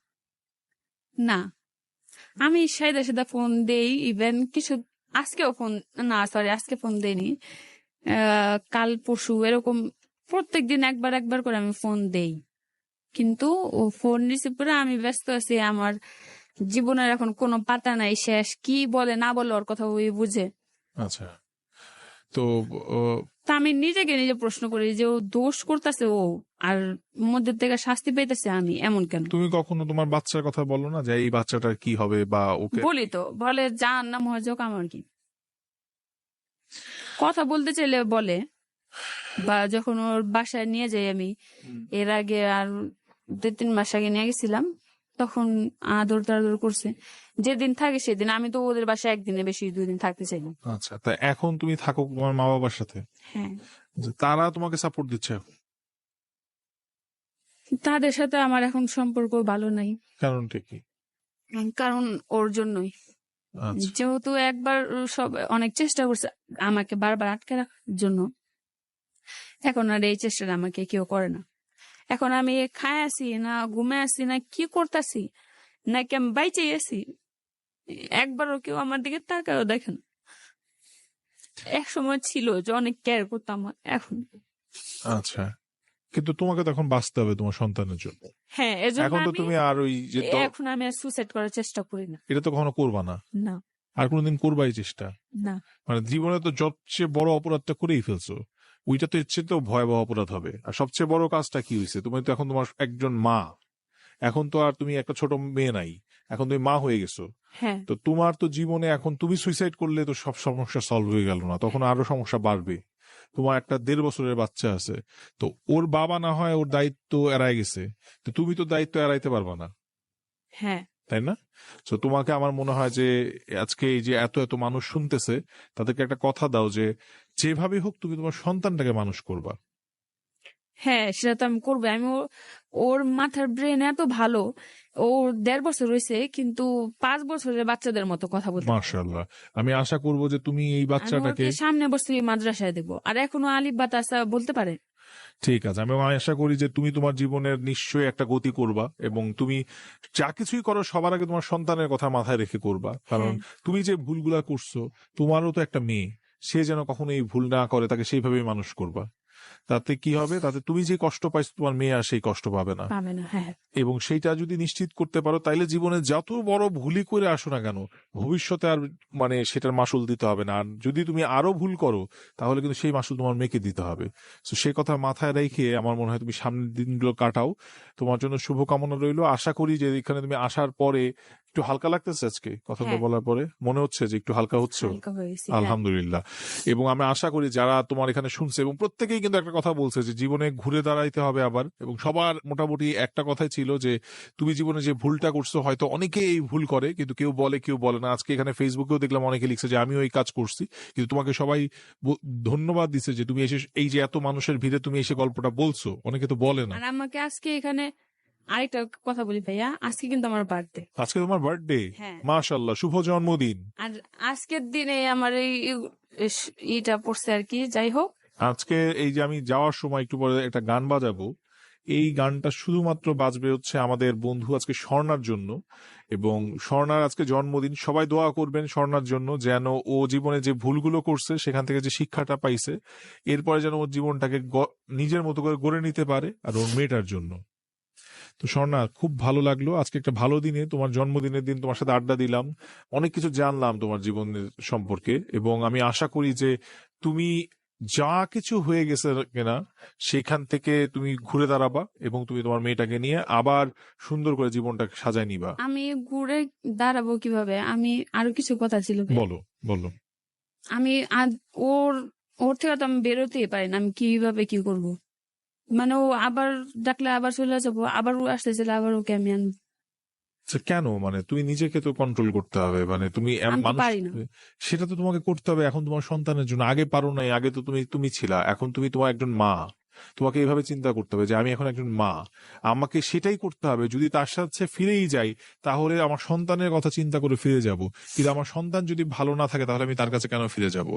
না, আমি সাইদা সাদা ফোন দেই, ইভেন কিছু আজকেও ফোন, না সরি আজকে ফোন দেইনি, কাল পরশু এরকম প্রত্যেকদিন একবার একবার করে আমি ফোন দেই, কিন্তু ও ফোন রিসিভ করে আমি ব্যস্ত আছি, আমার জীবনের এখন কোনো পাতা নাই, শেষ, কি বলে না বলে ওর কথা ওই বুঝে। আচ্ছা, তো তা আমি নিজেকে নিজে প্রশ্ন করি যে ও দোষ করতেছে ও, আর মধ্যে থেকে শাস্তি পাইতেছে আমি, এমন কেন? তুমি কখনো তোমার বাচ্চার কথা বলো না যে এই বাচ্চাটার কি হবে, বা ওকে? বলি তো, বলে যার নাম হয় যোগ, আমার কি, কথা বলতে চাইলে বলে। বা যখন ওর বাসায় নিয়ে যাই আমি, এর আগে আর 2-3 মাস আগে নিয়ে গেছিলাম, তখন আদর টাদর করছে। যেদিন থাকে সেদিন, আমি তো ওদের বাসায় একদিনে বেশি 2 দিন থাকতে চাই না। আচ্ছা, তা এখন তুমি থাকো তোমার মা বাবার সাথে, হ্যাঁ, যে তারা তোমাকে সাপোর্ট দিচ্ছে? তাদের সাথে আমার এখন সম্পর্ক ভালো নাই, কারণটা কি? কারণ ওর জন্যই। আচ্ছা, যেহেতু একবার সব অনেক চেষ্টা করছে আমাকে বারবার আটকে রাখার জন্য, এখন আর এই চেষ্টাটা আমাকে কেউ করে না। এখন আমি খায় আছি না ঘুমে আছি না কি করতেছি, নাকি আমি বাইচে আছি, একবারও কেউ আমার দিকে তাকাও দেখে না। এক সময় ছিল যে অনেক কেয়ার করতাম, এখন আচ্ছা, কিন্তু তোমাকে তো এখন বাঁচতে হবে তোমার সন্তানের জন্য। হ্যাঁ, এজন্য এখন তো আমি তুমি আর ওই যে এখন আমি আর সুসাইড করার চেষ্টা করি না। এটা তো কখনো করবা না, না, আর কোনোদিন করবাই চেষ্টা? না। মানে জীবনে তো সবচেয়ে বড় অপরাধটা করেই ফেলছো, ওইটা তো ইচ্ছে তো ভয়াবহ অপরাধ হবে। আর সবচেয়ে বড় কাজটা কি হয়েছে, তুমি তো এখন তোমার একজন মা, এখন তো আর তুমি একটা ছোট মেয়ে নাই, এখন তুমি মা হয়ে গেছো। হ্যাঁ, তো তোমার তো জীবনে এখন তুমি সুইসাইড করলে তো সব সমস্যা সলভ হয়ে গেল না, তখন আরো সমস্যা বাড়বে। তোমার একটা 1.5 বছরের বাচ্চা আছে, তো ওর বাবা না হয় ওর দায়িত্ব এড়ায় গেছে, তো তুমি তো দায়িত্ব এড়াইতে পারবা না, হ্যাঁ, তাই না? তো তোমাকে আমার মনে হয় যে আজকে এই যে এত এত মানুষ শুনতেছে, তাদেরকে একটা কথা দাও যে যেভাবে হোক তুমি তোমার সন্তানটাকে মানুষ করবা। হ্যাঁ, সেটা তো আমি করবো। আমি ওর মাথার ব্রেন এত ভালো, ও 1.5 বছর হয়েছে কিন্তু 5 বছরের বাচ্চাদের মতো কথা বলতে পারে। মাশাআল্লাহ, আমি আশা করব যে তুমি এই আমি বাচ্চাটাকে, ওকে সামনে বসে মাদ্রাসায় দেবো, আর এখনো আলিফ বা তাসা বলতে পারে। ঠিক আছে, আমি আশা করি যে তুমি তোমার জীবনের নিশ্চয়ই একটা গতি করবা, এবং তুমি যা কিছুই করো সবার আগে তোমার সন্তানের কথা মাথায় রেখে করবা, কারণ হ্যাঁ, তুমি যে ভুলগুলা করছো, তোমারও তো একটা মেয়ে, সে যেন কখনো এই ভুল না করে, তাকে সেইভাবেই মানুষ করবা। তাতে কি হবে, তাতে তুমি যে কষ্ট পাইছো তোমার মেয়ে আর সেই কষ্ট পাবে না। পাবে না। হ্যাঁ, এবং সেইটা যদি নিশ্চিত করতে পারো, তাইলে জীবনে যত বড় ভুলই করে আসো না কেন, ভবিষ্যতে আর মানে সেটার মাসুল দিতে হবে না। আর যদি তুমি আরো ভুল করো, তাহলে কিন্তু সেই মাসুল তোমার মেয়েকে দিতে হবে। তো সেই কথা মাথায় রেখে আমার মনে হয় তুমি সামনের দিনগুলো কাটাও। তোমার জন্য শুভকামনা রইলো। আশা করি যে এখানে তুমি আসার পরে একটু হালকা লাগতেছে, আজকে কথাগুলো হ্যাঁ, বলার পরে মনে হচ্ছে যে একটু হালকা হচ্ছে। হালকা হয়ে গেছি। হ্যাঁ, আলহামদুলিল্লাহ। এবং আমি আশা করি যারা তোমার এখানে শুনছে, এবং প্রত্যেকেই কিন্তু একটা কথা বলছে যে জীবনে ঘুরে দাঁড়াইতে হবে আবার, এবং সবার মোটামুটি একটা কথাই ছিল যে তুমি জীবনে যে ভুলটা করছো, হয়তো অনেকেই এই ভুল করে কিন্তু কেউ বলে কেউ বলে না। আজকে এখানে ফেসবুকেও দেখলাম অনেকে লিখছে যে আমিও এই কাজ করছি, কিন্তু তোমাকে সবাই ধন্যবাদ দিচ্ছে যে তুমি এসে এই যে এত মানুষের ভিড়ে তুমি এসে গল্পটা বলছো, অনেকে তো বলে না। আর আমাকে আজকে এখানে আরেকটা কথা বলি ভাইয়া, আজকে কিন্তু আমার বার্থডে। আজকে তোমার বার্থডে? হ্যাঁ, মাশাআল্লাহ, শুভ জন্মদিন। আর আজকের দিনে আমার এই ইটা পড়ছে আর কি। যাই হোক, আজকে এই যে আমি যাওয়ার সময় একটু পরে একটা গান বাজাবো, এই গানটা শুধুমাত্র বাজবে হচ্ছে আমাদের বন্ধু আজকে স্বর্ণার জন্য। এবং স্বর্ণার আজকে জন্মদিন, সবাই দোয়া করবেন স্বর্ণার জন্য, যেন ও জীবনে যে ভুলগুলো করছে সেখান থেকে যে শিক্ষাটা পাইছে, এরপরে যেন ওর জীবনটাকে নিজের মতো করে গড়ে নিতে পারে, আর ওর মেয়েটার জন্য। তো স্বর্ণা, খুব ভালো লাগলো আজকে একটা ভালো দিনে, তোমার জন্মদিনের দিন তোমার সাথে আড্ডা দিলাম, অনেক কিছু জানলাম তোমার জীবনের সম্পর্কে, এবং আমি আশা করি যে তুমি যা কিছু হয়ে গেছে কিনা সেখান থেকে তুমি ঘুরে দাঁড়াবা, এবং তুমি তোমার মেয়েটাকে নিয়ে আবার সুন্দর করে জীবনটাকে সাজায় নিবা। আমি ঘুরে দাঁড়াবো কিভাবে, আমি আরো কিছু কথা ছিল ভাইয়া। বলো, বলো। আমি ওর ওর থেকে তো আমি বেরোতেই পারি না, আমি কিভাবে কি করব? মানে ও আবার ডাকলে আবার চলে যাবো, আবার ও আসতেছিল, আবার ওকে আমি আনবো। আচ্ছা, কেন? মানে তুমি নিজেকে তো কন্ট্রোল করতে হবে, মানে তুমি আমি তো মানুষ, পারি না। সেটা তো তোমাকে করতে হবে এখন তোমার সন্তানের জন্য। আগে পারো নাই, আগে তো তুমি ছিলা, এখন তুমি তোমার একজন মা। তোমাকে এইভাবে চিন্তা করতে হবে যে আমি এখন একজন মা, আমাকে সেটাই করতে হবে। যদি তার সাথে ফিরেই যাই তাহলে আমার সন্তানের কথা চিন্তা করে ফিরে যাব, কিন্তু আমার সন্তান যদি ভালো না থাকে তাহলে আমি তার কাছে কেন ফিরে যাব?